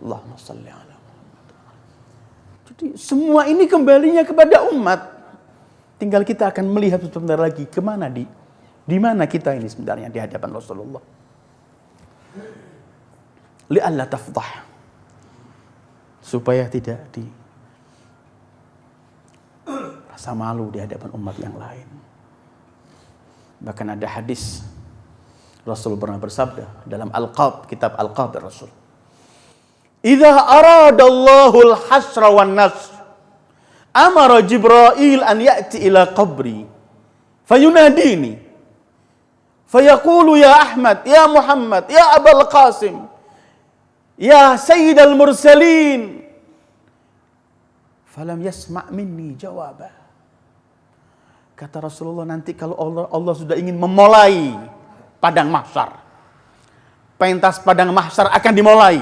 Allahumma salli ala Muhammad. Jadi semua ini kembalinya kepada umat. Tinggal kita akan melihat sebentar lagi kemana di mana kita ini sebenarnya di hadapan Rasulullah. Li'alla tafdah, supaya tidak rasa malu di hadapan umat yang lain. Bahkan ada hadis Rasul pernah bersabda dalam Al-Qab, kitab Al-Qab Rasul, "Idza aradallahu al-hasra wan nasr, amara Jibril an ya'ti ila qabri fayunadini fayaqulu ya Ahmad, ya Muhammad, ya Abul Qasim, ya Sayyidal Mursalin, falam yasma' minni jawaba." Kata Rasulullah, nanti kalau Allah sudah ingin memulai padang mahsyar, pentas padang mahsyar akan dimulai,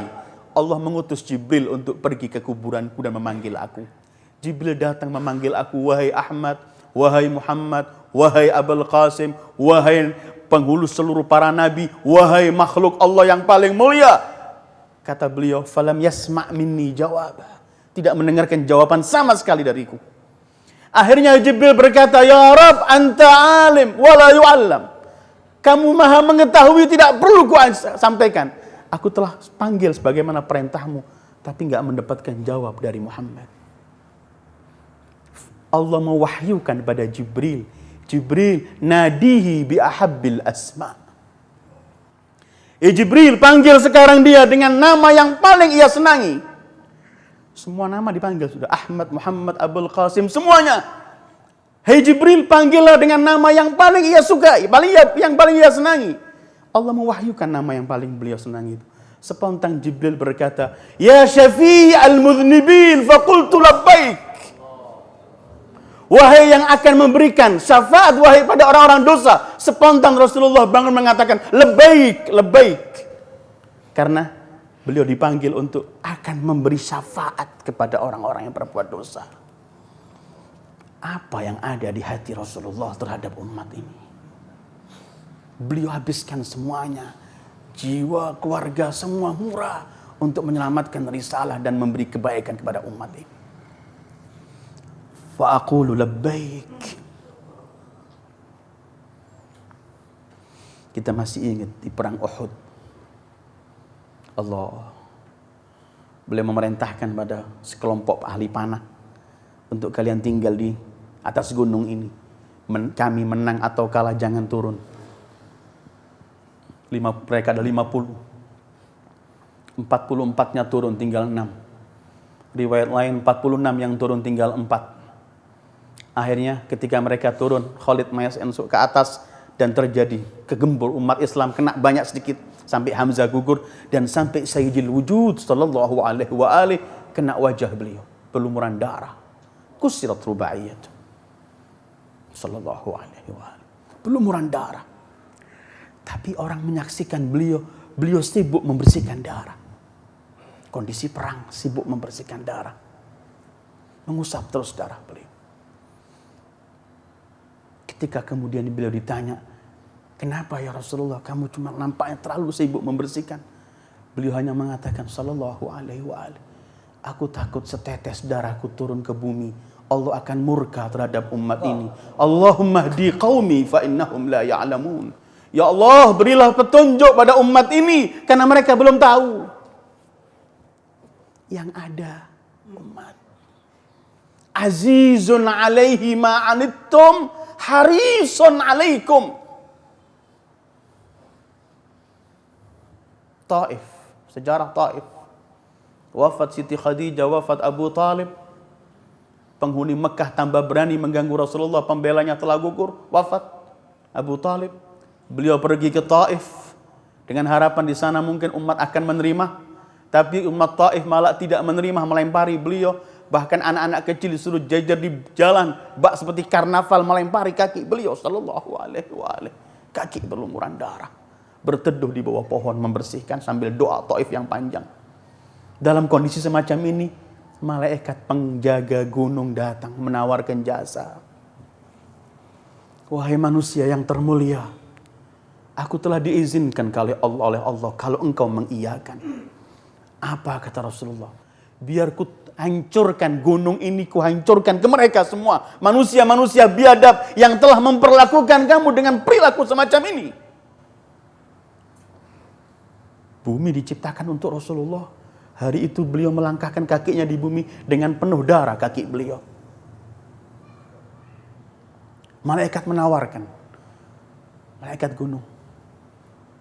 Allah mengutus Jibril untuk pergi ke kuburanku dan memanggil aku. Jibril datang memanggil aku, wahai Ahmad, wahai Muhammad, wahai Abul Qasim, wahai penghulu seluruh para nabi, wahai makhluk Allah yang paling mulia. Kata beliau, falam yasma' minni jawaba, tidak mendengarkan jawaban sama sekali dariku. Akhirnya Jibril berkata, ya Rabb, anta alim wala yu'allam. Kamu maha mengetahui, tidak perlu ku sampaikan. Aku telah panggil sebagaimana perintahmu, tapi enggak mendapatkan jawab dari Muhammad. Allah mewahyukan pada Jibril, Jibril nadihi bi ahabbil asma. Jibril, panggil sekarang dia dengan nama yang paling ia senangi. Semua nama dipanggil sudah, Ahmad, Muhammad, Abul Qasim, semuanya. Hei Jibril, panggillah dengan nama yang paling ia sukai, yang paling ia senangi. Allah mewahyukan nama yang paling beliau senangi itu. Spontan Jibril berkata, Ya Syafi' al-mudhnibin, faqultu labbaik. Wahai yang akan memberikan syafaat, wahai pada orang-orang dosa. Spontan Rasulullah bangun mengatakan, Labbaik, labbaik. Karena beliau dipanggil untuk akan memberi syafaat kepada orang-orang yang berbuat dosa. Apa yang ada di hati Rasulullah terhadap umat ini? Beliau habiskan semuanya. Jiwa, keluarga, semua murah untuk menyelamatkan risalah dan memberi kebaikan kepada umat ini. Wa aqulu labbaik. Kita masih ingat di perang Uhud. Allah beliau memerintahkan pada sekelompok ahli panah untuk kalian tinggal di atas gunung ini. Kami menang atau kalah jangan turun. Mereka ada 50. 44-nya turun tinggal 6. Riwayat lain 46 yang turun tinggal 4. Akhirnya ketika mereka turun, Khalid masuk ke atas dan terjadi kegembur umat Islam, kena banyak sedikit sampai Hamzah gugur dan sampai Sayyidil Wujud sallallahu alaihi wa alihi kena wajah beliau, berlumuran darah. Kusirat rubaiyat sallallahu alaihi wa alihi, berlumuran darah. Tapi orang menyaksikan beliau sibuk membersihkan darah. Kondisi perang, sibuk membersihkan darah. Mengusap terus darah beliau. Ketika kemudian beliau ditanya, kenapa ya Rasulullah kamu cuma nampaknya terlalu sibuk membersihkan? Beliau hanya mengatakan sallallahu alaihi wa alihi, aku takut setetes darahku turun ke bumi, Allah akan murka terhadap umat ini. Allahumma hdi qaumi fa innahum la ya'lamun. Ya Allah, berilah petunjuk pada umat ini karena mereka belum tahu. Yang ada umat azizun alaihi ma anittum harisun alaikum. Taif, sejarah Taif. Wafat Siti Khadijah, wafat Abu Talib. Penghuni Mekah tambah berani mengganggu Rasulullah, pembelanya telah gugur, wafat Abu Talib. Beliau pergi ke Taif dengan harapan di sana mungkin umat akan menerima. Tapi umat Taif malah tidak menerima, melempari beliau. Bahkan anak-anak kecil disuruh jajar di jalan, bak seperti karnaval melempari kaki beliau sallallahu alaihi wa alihi. Kaki berlumuran darah, berteduh di bawah pohon membersihkan sambil doa Taif yang panjang. Dalam kondisi semacam ini, malaikat penjaga gunung datang menawarkan jasa. Wahai manusia yang termulia, aku telah diizinkan oleh Allah kalau engkau mengiyakan. Apa kata Rasulullah? Biar ku hancurkan gunung ini, ku hancurkan ke mereka semua. Manusia-manusia biadab yang telah memperlakukan kamu dengan perilaku semacam ini. Bumi diciptakan untuk Rasulullah. Hari itu beliau melangkahkan kakinya di bumi dengan penuh darah kaki beliau. Malaikat menawarkan. Malaikat gunung.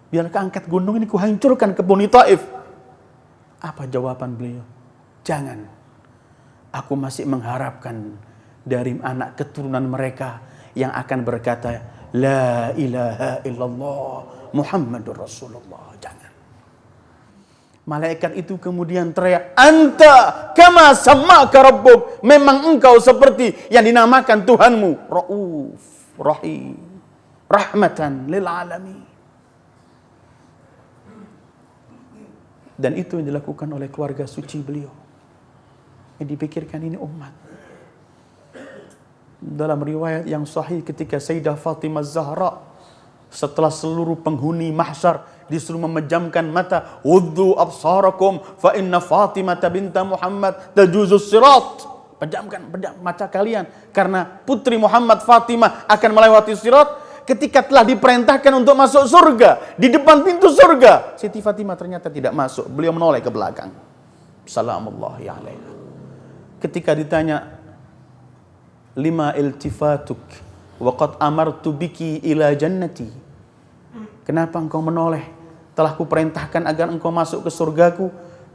Biar keangkat gunung ini ku hancurkan kebun Taif. Apa jawaban beliau? Jangan. Aku masih mengharapkan dari anak keturunan mereka yang akan berkata, La ilaha illallah Muhammadur Rasulullah. Jangan. Malaikat itu kemudian teriak, Anta kama sammaka rabbuk. Memang engkau seperti yang dinamakan Tuhanmu. Ra'uf, Rahim, Rahmatan lil alamin. Dan itu yang dilakukan oleh keluarga suci beliau. Yang dipikirkan ini umat. Dalam riwayat yang sahih ketika Sayyidah Fatimah Zahra setelah seluruh penghuni mahsyar disuruh memejamkan mata, wudhu absarakum fa inna Fatimah binta Muhammad tajuzus sirat. Pejamkan mata kalian karena putri Muhammad Fatimah akan melewati sirat. Ketika telah diperintahkan untuk masuk surga, di depan pintu surga, Siti Fatimah ternyata tidak masuk. Beliau menoleh ke belakang. Salamullahi alaiha. Ketika ditanya, lima iltifatuk wa qad amartu biki ila jannati. Kenapa engkau menoleh? Telah kuperintahkan agar engkau masuk ke surgaku.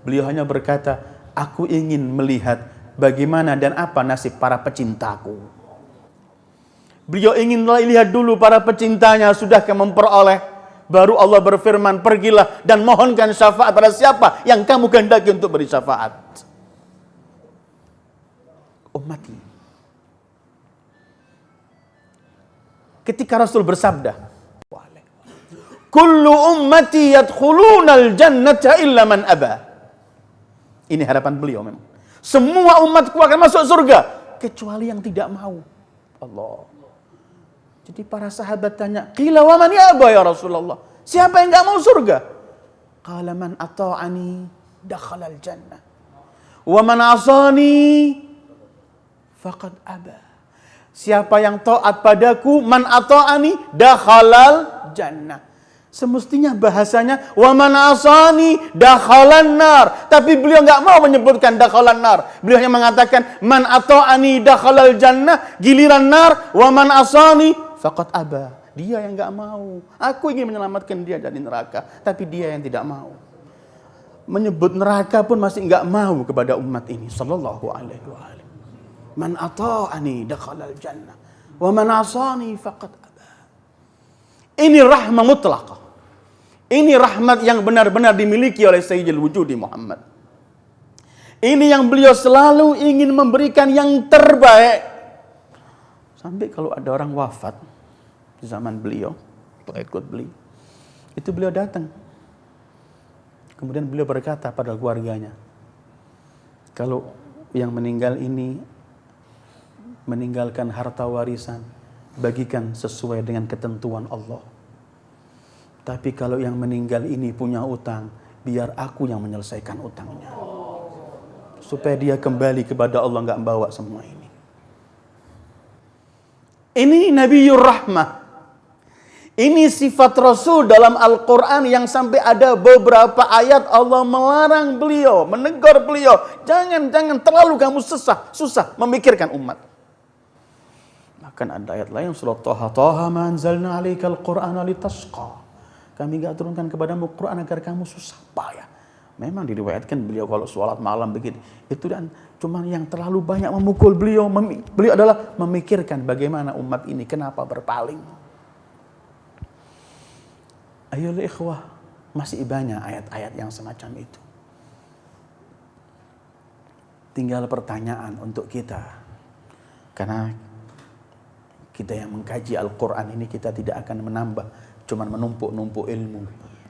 Beliau hanya berkata, aku ingin melihat bagaimana dan apa nasib para pecintaku. Beliau ingin lihat dulu para pecintanya sudahkah memperoleh. Baru Allah berfirman, pergilah dan mohonkan syafaat pada siapa yang kamu kehendaki untuk beri syafaat. Ummati. Ketika Rasul bersabda, kullu ummati yadkhulunal jannata illa man aba. Ini harapan beliau memang. Semua umatku akan masuk surga kecuali yang tidak mau. Allah. Jadi para sahabat tanya, qila wa man ya'ba ya Rasulullah? Siapa yang enggak mau surga? Qala man ata'ani dakhalal jannah. Wa man 'asani faqad aba. Siapa yang taat padaku, man ata'ani dakhalal jannah. Semestinya bahasanya wa man asani dakhalan nar, tapi beliau enggak mau menyebutkan dakhalan nar. Beliau hanya mengatakan man ata'ani dakhalal jannah, giliran nar wa man asani faqad aba. Dia yang enggak mau. Aku ingin menyelamatkan dia dari neraka, tapi dia yang tidak mau. Menyebut neraka pun masih enggak mau kepada umat ini sallallahu alaihi wasallam. Man ata'ani dakhalal jannah wa man asani faqad aba. Ini rahmah mutlaqah. Ini rahmat yang benar-benar dimiliki oleh Sayyidil Wujudi Muhammad. Ini yang beliau selalu ingin memberikan yang terbaik. Sampai kalau ada orang wafat di zaman beliau, pengikut beliau, itu beliau datang. Kemudian beliau berkata pada keluarganya, kalau yang meninggal ini meninggalkan harta warisan, bagikan sesuai dengan ketentuan Allah. Tapi kalau yang meninggal ini punya utang, biar aku yang menyelesaikan utangnya. Supaya dia kembali kepada Allah, enggak membawa semua ini. Ini Nabiur Rahmah. Ini sifat Rasul dalam Al-Quran yang sampai ada beberapa ayat Allah melarang beliau, menegur beliau. Jangan terlalu kamu susah memikirkan umat. Bahkan ada ayat lain, surat Taha ma anzalna 'alaikal Qur'ana litasqa. Kami enggak turunkan kepadamu Quran agar kamu susah payah. Memang diriwayatkan beliau kalau sholat malam begitu. Itu dan cuma yang terlalu banyak memukul beliau. Beliau adalah memikirkan bagaimana umat ini kenapa berpaling. Ayolah ikhwah, masih banyak ayat-ayat yang semacam itu. Tinggal pertanyaan untuk kita. Karena kita yang mengkaji Al-Quran ini kita tidak akan menambah, cuman menumpuk-numpuk ilmu.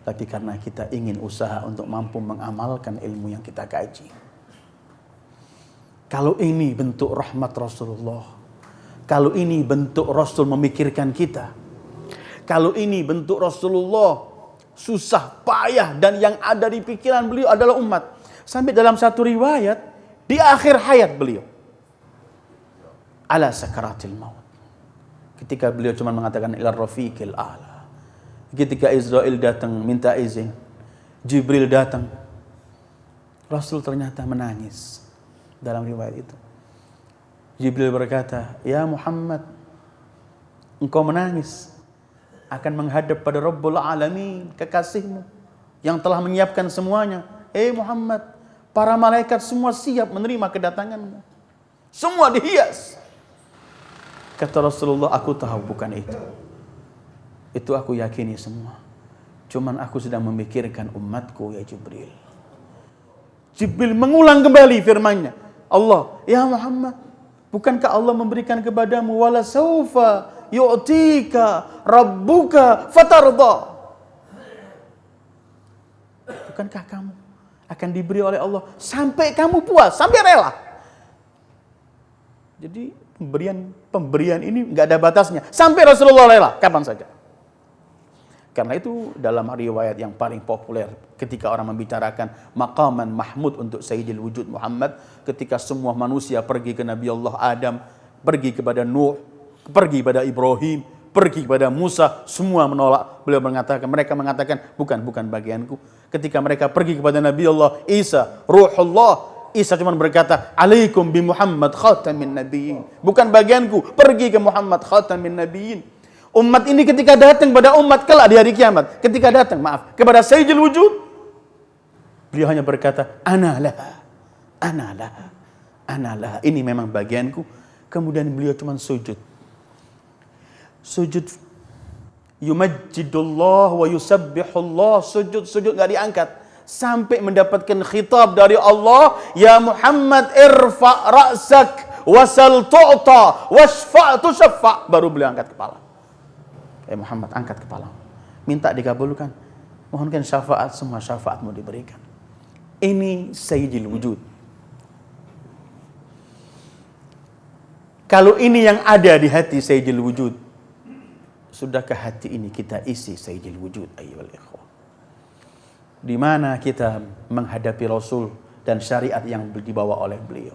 Tapi karena kita ingin usaha untuk mampu mengamalkan ilmu yang kita kaji. Kalau ini bentuk rahmat Rasulullah, kalau ini bentuk Rasul memikirkan kita, kalau ini bentuk Rasulullah susah payah dan yang ada di pikiran beliau adalah umat. Sampai dalam satu riwayat di akhir hayat beliau, ala sakaratil maut, ketika beliau cuma mengatakan ila rafiqil a'la. Ketika Israel datang minta izin, Jibril datang, Rasul ternyata menangis. Dalam riwayat itu Jibril berkata, ya Muhammad, engkau menangis akan menghadap pada Rabbul Alamin, kekasihmu yang telah menyiapkan semuanya. Muhammad, para malaikat semua siap menerima kedatanganmu, semua dihias. Kata Rasulullah, aku tahu bukan itu. Itu aku yakini semua. Cuman aku sedang memikirkan umatku ya Jibril. Jibril mengulang kembali firman-Nya. Allah, ya Muhammad, bukankah Allah memberikan kepadamu wala saufa yu'tika rabbuka fatarda? Bukankah kamu akan diberi oleh Allah sampai kamu puas, sampai rela? Jadi pemberian ini enggak ada batasnya. Sampai Rasulullah rela kapan saja. Karena itu dalam riwayat yang paling populer ketika orang membicarakan maqaman mahmud untuk Sayyidil Wujud Muhammad, ketika semua manusia pergi ke Nabi Allah Adam, pergi kepada Nuh, pergi kepada Ibrahim, pergi kepada Musa, semua menolak. Mereka mengatakan bukan bagianku. Ketika mereka pergi kepada Nabi Allah Isa, Ruhullah, Isa cuma berkata, "Alaikum bi Muhammad khatamin nabiyyin." Bukan bagianku, pergi ke Muhammad khatamin nabiyyin. Umat ini ketika datang pada umat kelak di hari kiamat, ketika datang, kepada Sayyidul Wujud, beliau hanya berkata, "Ana laha, ana laha, ana laha." Ini memang bagianku. Kemudian beliau cuma sujud. Sujud yumajjidullah wa yusabbihullah, sujud gak diangkat sampai mendapatkan khitab dari Allah, "Ya Muhammad irfa' ra'sak wasal tu'ta washfa' tushaffa." Baru beliau angkat kepala. Muhammad, angkat kepala, minta dikabulkan, mohonkan syafaat, semua syafaatmu diberikan. Ini Sayyidul Wujud. Kalau ini yang ada di hati Sayyidul Wujud, sudahkah hati ini kita isi Sayyidul Wujud? Ayyuhal ikhwah, di mana kita menghadapi Rasul dan syariat yang dibawa oleh beliau.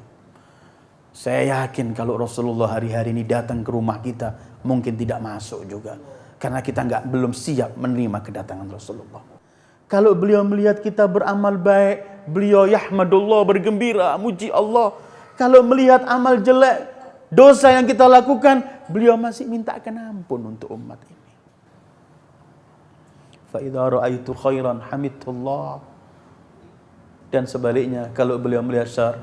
Saya yakin kalau Rasulullah hari-hari ini datang ke rumah kita, mungkin tidak masuk juga, karena kita belum siap menerima kedatangan Rasulullah. Kalau beliau melihat kita beramal baik, beliau yahmadullah, bergembira, muji Allah. Kalau melihat amal jelek, dosa yang kita lakukan, beliau masih mintakan ampun untuk umat ini. Fa idza ra'aitu khairan hamidullah. Dan sebaliknya, kalau beliau melihat syar,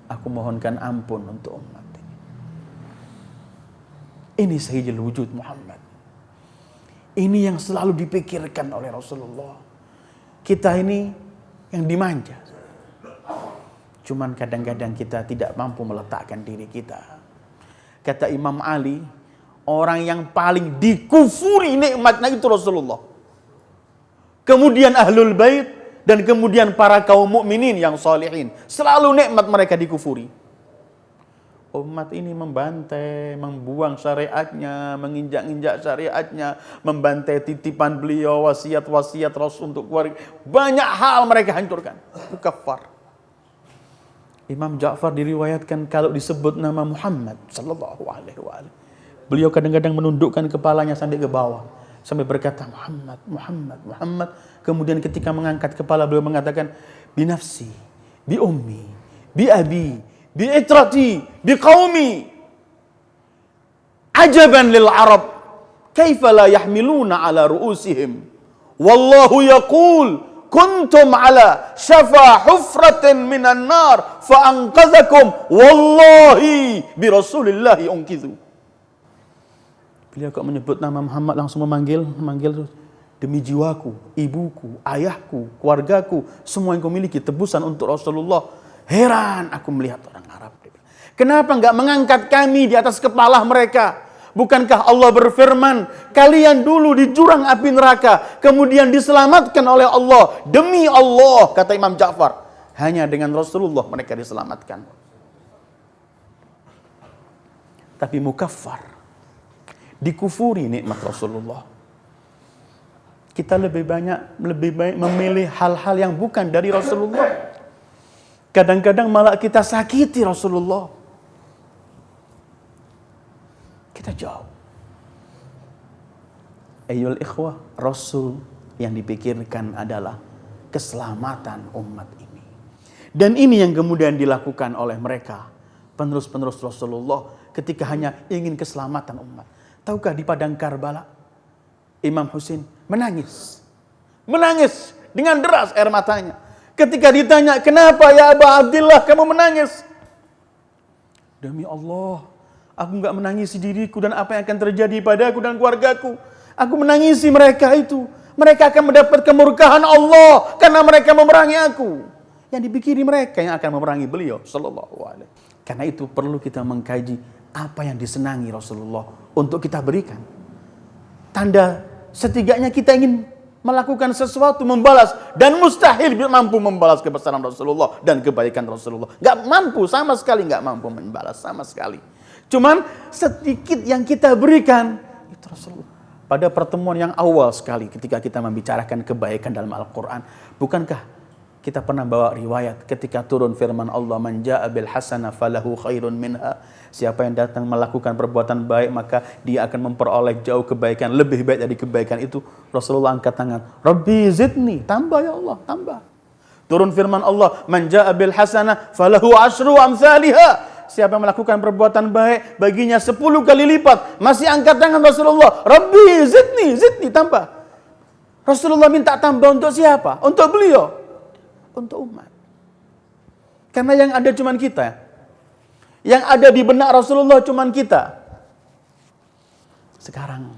aku mohonkan ampun untuk umat ini. Ini Sayyidul Wujud Muhammad. Ini yang selalu dipikirkan oleh Rasulullah. Kita ini yang dimanja. Cuman kadang-kadang kita tidak mampu meletakkan diri kita. Kata Imam Ali, orang yang paling dikufuri nikmatnya itu Rasulullah. Kemudian Ahlul Bait, dan kemudian para kaum mukminin yang salihin. Selalu nikmat mereka dikufuri. Umat ini membantai, membuang syariatnya, menginjak-injak syariatnya, membantai titipan beliau, wasiat-wasiat Rasul untuk keluarga. Banyak hal mereka hancurkan. Mukaffar. Imam Ja'far diriwayatkan kalau disebut nama Muhammad sallallahu alaihi wasallam, beliau kadang-kadang menundukkan kepalanya sampai ke bawah, sampai berkata Muhammad, Muhammad, Muhammad. Kemudian ketika mengangkat kepala beliau mengatakan, "Bi nafsi, bi ummi, bi abi, bi itrati, bi qaumi. Ajaban lil Arab, kaifa la yahmiluna ala ru'usihim. Wallahu yaqul, kuntum ala syafa hufratin minan nar fa anqadhakum, wallahi bi rasulillahi unqidhu." Beliau kok menyebut nama Muhammad, langsung memanggil demi jiwaku, ibuku, ayahku, keluargaku, semua yang kau miliki, tebusan untuk Rasulullah. Heran aku melihat orang Arab. Kenapa enggak mengangkat kami di atas kepala mereka? Bukankah Allah berfirman, kalian dulu di jurang api neraka, kemudian diselamatkan oleh Allah. Demi Allah, kata Imam Ja'far, hanya dengan Rasulullah mereka diselamatkan. Tapi mukaffar, dikufuri nikmat Rasulullah. Kita lebih baik memilih hal-hal yang bukan dari Rasulullah. Kadang-kadang malah kita sakiti Rasulullah. Kita jauh. Ayyul ikhwah, Rasul yang dipikirkan adalah keselamatan umat ini. Dan ini yang kemudian dilakukan oleh mereka, penerus-penerus Rasulullah, ketika hanya ingin keselamatan umat. Tahukah di padang Karbala, Imam Husain menangis. Menangis dengan deras air matanya. Ketika ditanya, "Kenapa ya Aba Abdillah kamu menangis?" "Demi Allah, aku enggak menangisi diriku dan apa yang akan terjadi padaku dan keluargaku. Aku menangisi mereka itu. Mereka akan mendapat kemurkaan Allah karena mereka memerangi aku." Yang dipikiri mereka yang akan memerangi beliau sallallahu alaihi. Karena itu perlu kita mengkaji apa yang disenangi Rasulullah untuk kita berikan. Tanda setidaknya kita ingin melakukan sesuatu, membalas, dan mustahil mampu membalas kebesaran Rasulullah dan kebaikan Rasulullah. Gak mampu, sama sekali gak mampu membalas, sama sekali. Cuman sedikit yang kita berikan itu Rasulullah. Pada pertemuan yang awal sekali ketika kita membicarakan kebaikan dalam Al-Quran, bukankah kita pernah bawa riwayat ketika turun firman Allah, "Man jaa bil hasanah falahu khairun minha." Siapa yang datang melakukan perbuatan baik, maka dia akan memperoleh jauh kebaikan, lebih baik dari kebaikan itu. Rasulullah angkat tangan, "Rabbi zidni," tambah ya Allah, tambah. Turun firman Allah, "Man jaa bil hasanah falahu asyru amsalihha." Siapa yang melakukan perbuatan baik, baginya 10 kali lipat. Masih angkat tangan Rasulullah, "Rabbi zidni, tambah." Rasulullah minta tambah untuk siapa? Untuk beliau. Untuk umat. Karena yang ada cuman kita. Yang ada di benak Rasulullah cuman kita. Sekarang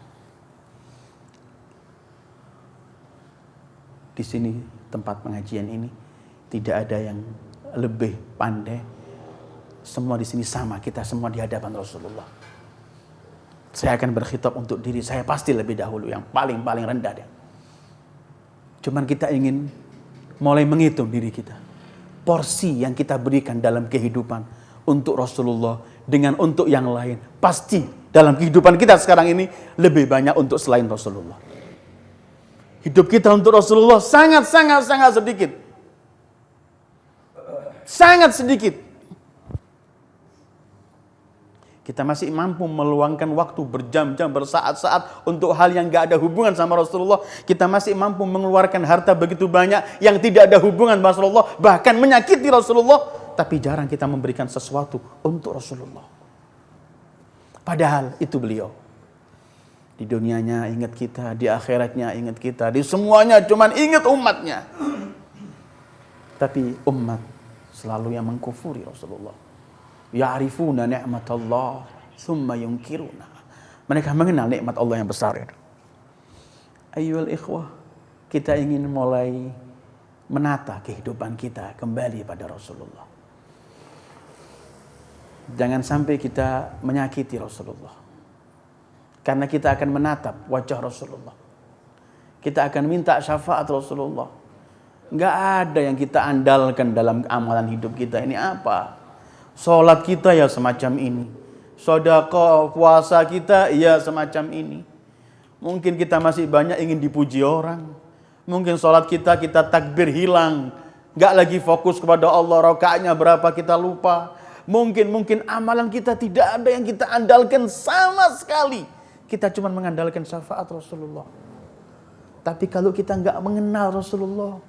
di sini tempat pengajian ini tidak ada yang lebih pandai. Semua di sini sama, kita semua di hadapan Rasulullah. Saya akan berkhitab untuk diri saya pasti lebih dahulu, yang paling rendah dia. Cuman kita ingin mulai menghitung diri kita. Porsi yang kita berikan dalam kehidupan untuk Rasulullah dengan untuk yang lain. Pasti dalam kehidupan kita sekarang ini lebih banyak untuk selain Rasulullah. Hidup kita untuk Rasulullah sangat sedikit. Sangat sedikit. Kita masih mampu meluangkan waktu berjam-jam, bersaat-saat untuk hal yang gak ada hubungan sama Rasulullah. Kita masih mampu mengeluarkan harta begitu banyak yang tidak ada hubungan sama Rasulullah, bahkan menyakiti Rasulullah. Tapi jarang kita memberikan sesuatu untuk Rasulullah. Padahal itu beliau. Di dunianya ingat kita, di akhiratnya ingat kita, di semuanya cuman ingat umatnya. Tapi umat selalu yang mengkufuri Rasulullah. Ya'rifuna ni'matallah thumma yunkiruna. Mereka mengenal nikmat Allah yang besar itu. Ayyuhal ikhwah, kita ingin mulai menata kehidupan kita kembali pada Rasulullah. Jangan sampai kita menyakiti Rasulullah. Karena kita akan menatap wajah Rasulullah. Kita akan minta syafaat Rasulullah. Enggak ada yang kita andalkan dalam amalan hidup kita ini apa? Sholat kita ya semacam ini. Sedekah, puasa kita ya semacam ini. Mungkin kita masih banyak ingin dipuji orang. Mungkin sholat kita takbir hilang. Gak lagi fokus kepada Allah, rakaatnya berapa kita lupa. Mungkin amalan kita tidak ada yang kita andalkan sama sekali. Kita cuma mengandalkan syafaat Rasulullah. Tapi kalau kita gak mengenal Rasulullah,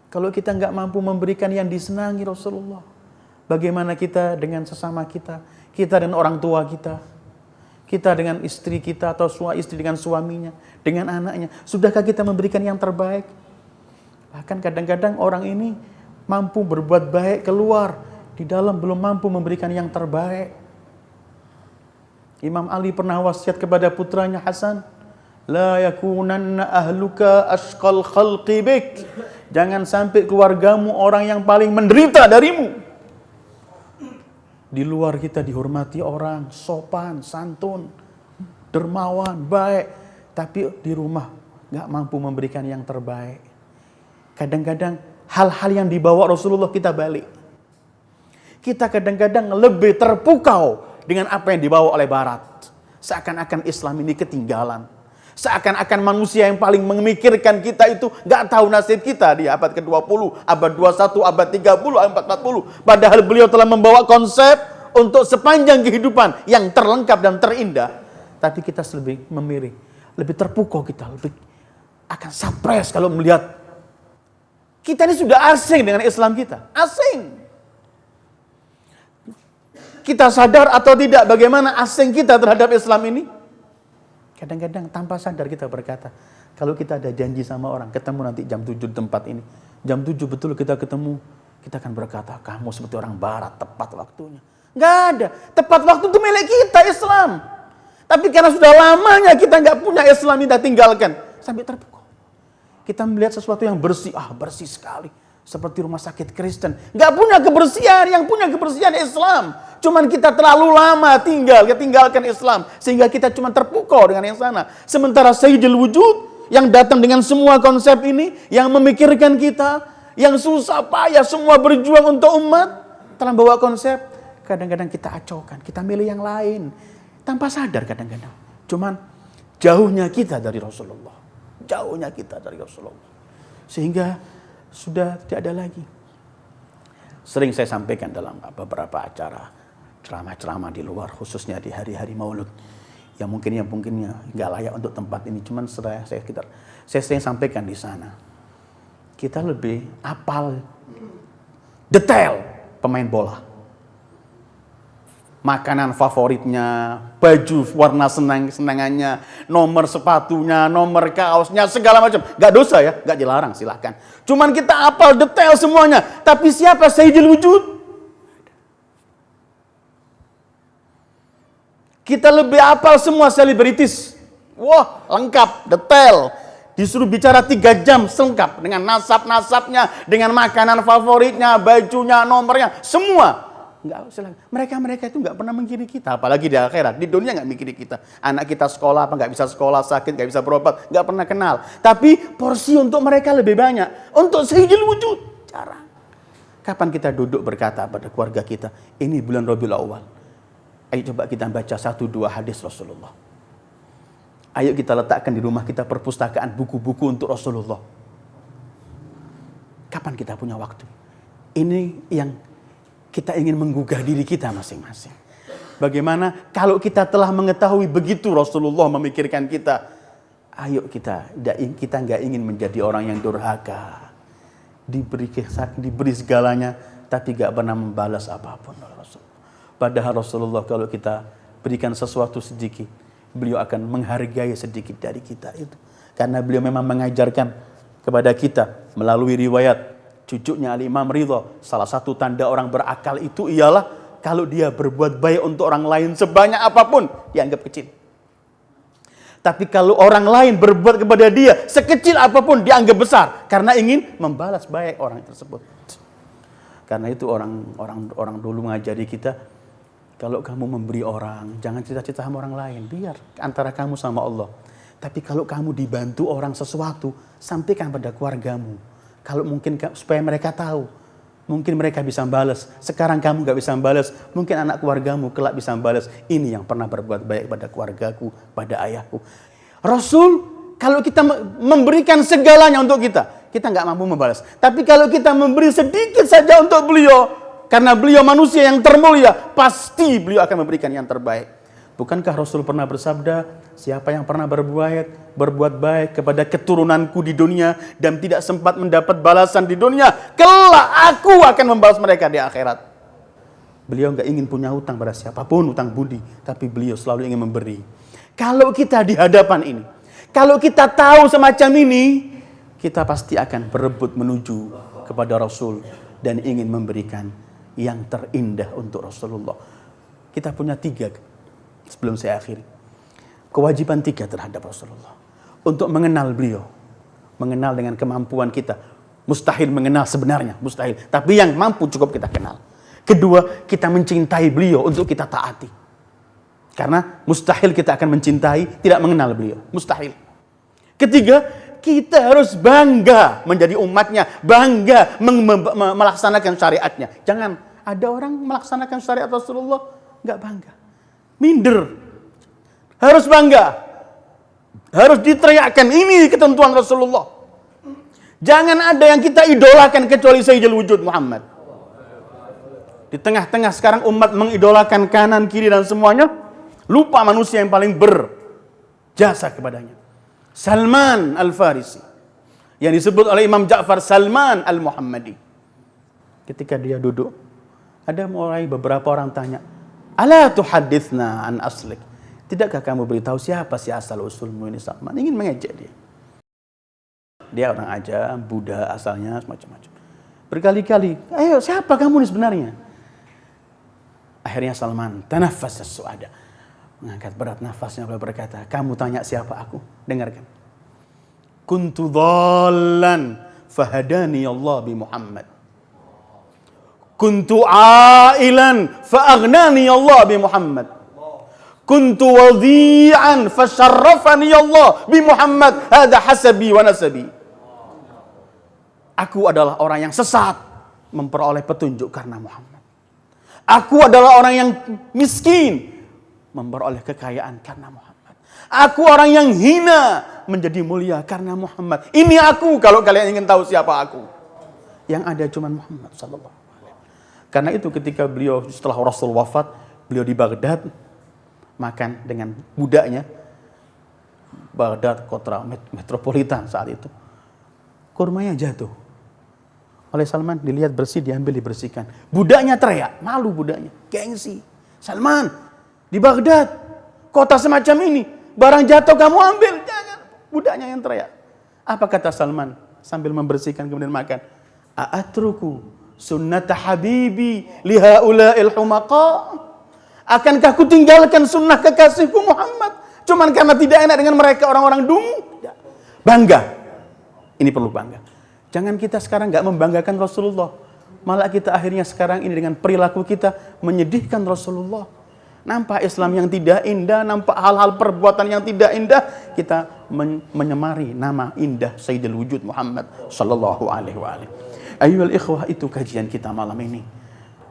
kalau kita gak mampu memberikan yang disenangi Rasulullah, bagaimana kita dengan sesama kita? Kita dengan orang tua kita? Kita dengan istri kita atau istri dengan suaminya? Dengan anaknya? Sudahkah kita memberikan yang terbaik? Bahkan kadang-kadang orang ini mampu berbuat baik keluar, di dalam belum mampu memberikan yang terbaik. Imam Ali pernah wasiat kepada putranya Hasan, "La yakunanna ahluka ashqal khalqi bik." Jangan sampai keluargamu orang yang paling menderita darimu. Di luar kita dihormati orang, sopan, santun, dermawan, baik. Tapi di rumah gak mampu memberikan yang terbaik. Kadang-kadang hal-hal yang dibawa Rasulullah kita balik. Kita kadang-kadang lebih terpukau dengan apa yang dibawa oleh Barat. Seakan-akan Islam ini ketinggalan. Seakan-akan manusia yang paling memikirkan kita itu gak tahu nasib kita di abad ke-20, abad 21, abad 30, abad 40. Padahal beliau telah membawa konsep untuk sepanjang kehidupan yang terlengkap dan terindah. Tapi kita lebih memilih, lebih terpukau kita, lebih akan surprise kalau melihat kita ini sudah asing dengan Islam kita. Asing. Kita sadar atau tidak bagaimana asing kita terhadap Islam ini? Kadang-kadang tanpa sadar kita berkata, kalau kita ada janji sama orang, ketemu nanti jam 7 di tempat ini. Jam 7 betul kita ketemu, kita akan berkata, kamu seperti orang Barat, tepat waktunya. Nggak ada. Tepat waktu itu milik kita, Islam. Tapi karena sudah lamanya kita nggak punya Islam, kita tinggalkan. Sampai terpukau. Kita melihat sesuatu yang bersih, bersih sekali. Seperti rumah sakit Kristen. Nggak punya kebersihan, yang punya kebersihan Islam. Cuman kita terlalu lama ketinggalkan Islam. Sehingga kita cuma terpukau dengan yang sana. Sementara Sayyidul Wujud yang datang dengan semua konsep ini, yang memikirkan kita, yang susah payah semua berjuang untuk umat, telah bawa konsep, kadang-kadang kita acaukan, kita milih yang lain. Tanpa sadar kadang-kadang. Cuman jauhnya kita dari Rasulullah. Jauhnya kita dari Rasulullah. Sehingga sudah tidak ada lagi. Sering saya sampaikan dalam beberapa acara ceramah-ceramah di luar, khususnya di hari-hari Maulud, yang mungkinnya nggak layak untuk tempat ini, cuman saya sering sampaikan di sana. kita lebih apal detail pemain bola. Makanan favoritnya, baju warna senangannya, nomor sepatunya, nomor kaosnya, segala macam. Gak dosa ya, gak dilarang, silahkan. Cuman kita apal detail semuanya. Tapi siapa Sayyidul Wujud? Kita lebih apal semua selebritis. Wah, lengkap, detail. Disuruh bicara 3 jam, selengkap. Dengan nasab-nasabnya, dengan makanan favoritnya, bajunya, nomornya, semua. Enggak, silakan. Mereka itu nggak pernah mengkiri kita, apalagi di akhirat. Di dunia nggak mikiri kita. Anak kita sekolah apa nggak bisa sekolah, sakit nggak bisa berobat, nggak pernah kenal. Tapi porsi untuk mereka lebih banyak. Untuk Sayyidul Wujud jarang. Kapan kita duduk berkata pada keluarga kita, ini bulan Rabiul Awal. Ayo coba kita baca 1-2 hadis Rasulullah. Ayo kita letakkan di rumah kita perpustakaan buku-buku untuk Rasulullah. Kapan kita punya waktu? Ini yang kita ingin menggugah diri kita masing-masing. Bagaimana kalau kita telah mengetahui begitu Rasulullah memikirkan kita, ayo kita nggak ingin menjadi orang yang durhaka, diberi segalanya, tapi nggak pernah membalas apapun oleh Rasulullah. Padahal Rasulullah kalau kita berikan sesuatu sedikit, beliau akan menghargai sedikit dari kita itu, karena beliau memang mengajarkan kepada kita melalui riwayat cucunya Al-Imam Ridha, salah satu tanda orang berakal itu ialah kalau dia berbuat baik untuk orang lain sebanyak apapun, dianggap kecil. Tapi kalau orang lain berbuat kepada dia sekecil apapun, dianggap besar, karena ingin membalas baik orang tersebut. Karena itu orang dulu mengajari kita, kalau kamu memberi orang, jangan cita-cita sama orang lain, biar antara kamu sama Allah. Tapi kalau kamu dibantu orang sesuatu, sampaikan pada keluargamu. Kalau mungkin supaya mereka tahu, mungkin mereka bisa balas. Sekarang kamu nggak bisa balas, mungkin anak keluargamu kelak bisa balas. Ini yang pernah berbuat baik pada keluargaku, pada ayahku. Rasul, kalau kita memberikan segalanya untuk kita nggak mampu membalas. Tapi kalau kita memberi sedikit saja untuk beliau, karena beliau manusia yang termulia, pasti beliau akan memberikan yang terbaik. Bukankah Rasul pernah bersabda, siapa yang pernah berbuat baik kepada keturunanku di dunia dan tidak sempat mendapat balasan di dunia, kelak aku akan membalas mereka di akhirat. Beliau nggak ingin punya hutang pada siapapun, hutang budi, tapi beliau selalu ingin memberi. Kalau kita di hadapan ini, kalau kita tahu semacam ini, kita pasti akan berebut menuju kepada Rasul dan ingin memberikan yang terindah untuk Rasulullah. Kita punya 3. Sebelum saya akhiri, kewajiban 3 terhadap Rasulullah. Untuk mengenal beliau, mengenal dengan kemampuan kita. Mustahil mengenal sebenarnya, mustahil. Tapi yang mampu cukup kita kenal. Kedua, kita mencintai beliau untuk kita taati. Karena mustahil kita akan mencintai tidak mengenal beliau, mustahil. Ketiga, kita harus bangga menjadi umatnya, bangga melaksanakan syariatnya. Jangan ada orang melaksanakan syariat Rasulullah nggak bangga. Minder. Harus bangga. Harus diteriakkan, ini ketentuan Rasulullah. Jangan ada yang kita idolakan kecuali Sayyidul Wujud Muhammad. Di tengah-tengah sekarang umat mengidolakan kanan, kiri dan semuanya, lupa manusia yang paling berjasa kepadanya. Salman Al-Farisi, yang disebut oleh Imam Ja'far Salman Al-Muhammadi. Ketika dia duduk, ada mulai beberapa orang tanya, ala tuhadithna an aslik. Tidakkah kamu beritahu siapa si asal usulmu ini Salman? Ingin mengejek dia. Dia orang aja, Buddha asalnya, macam-macam. Berkali-kali, ayo siapa kamu ini sebenarnya? Akhirnya Salman, tanafas as-su'ada. Mengangkat berat nafasnya, beliau berkata, kamu tanya siapa aku? Dengarkan. Kuntu dhallan fahadani Allah bi Muhammad. Kuntu ailan fa'aghnani Allah bi Muhammad. Kuntu wadhi'an fasyarrafani Allah bi Muhammad. Hada hasabi wa nasabi. Aku adalah orang yang sesat, memperoleh petunjuk karena Muhammad. Aku adalah orang yang miskin, memperoleh kekayaan karena Muhammad. Aku orang yang hina, menjadi mulia karena Muhammad. Ini aku, kalau kalian ingin tahu siapa aku. Yang ada cuma Muhammad sallallahu alaihi wasallam. Karena itu ketika beliau setelah Rasul wafat, beliau di Baghdad makan dengan budaknya. Baghdad kota metropolitan saat itu. Kurmanya jatuh oleh Salman, dilihat bersih, diambil, dibersihkan. Budaknya teriak, malu budaknya, gengsi. Salman, di Baghdad, kota semacam ini, barang jatuh kamu ambil, jangan. Budaknya yang teriak. Apa kata Salman sambil membersihkan kemudian makan? A'atruku sunnata habibi lihaula'il humaqa. Akankah ku tinggalkan sunnah kekasihku Muhammad cuman karena tidak enak dengan mereka orang-orang dungu? Bangga. Ini perlu bangga. Jangan kita sekarang nggak membanggakan Rasulullah. Malah kita akhirnya sekarang ini dengan perilaku kita menyedihkan Rasulullah. Nampak Islam yang tidak indah, nampak hal-hal perbuatan yang tidak indah, kita menyemari nama indah Sayyidul Wujud Muhammad sallallahu alaihi wa alihi. Ayyuhal ikhwah, itu kajian kita malam ini.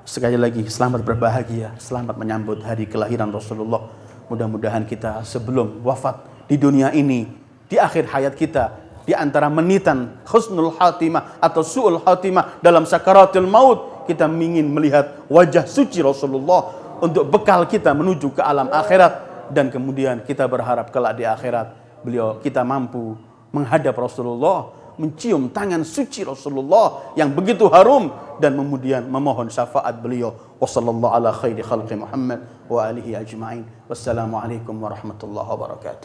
Sekali lagi selamat berbahagia, selamat menyambut hari kelahiran Rasulullah. Mudah-mudahan kita sebelum wafat di dunia ini, di akhir hayat kita, di antara menitan husnul khatimah atau su'ul khatimah dalam sakaratul maut, kita ingin melihat wajah suci Rasulullah untuk bekal kita menuju ke alam akhirat. Dan kemudian kita berharap kelak di akhirat kita mampu menghadap Rasulullah, mencium tangan suci Rasulullah yang begitu harum, dan kemudian memohon syafaat beliau. Wassallallahu ala khairi khalqi Muhammad wa alihi ajma'in. Wassalamualaikum warahmatullahi wabarakatuh.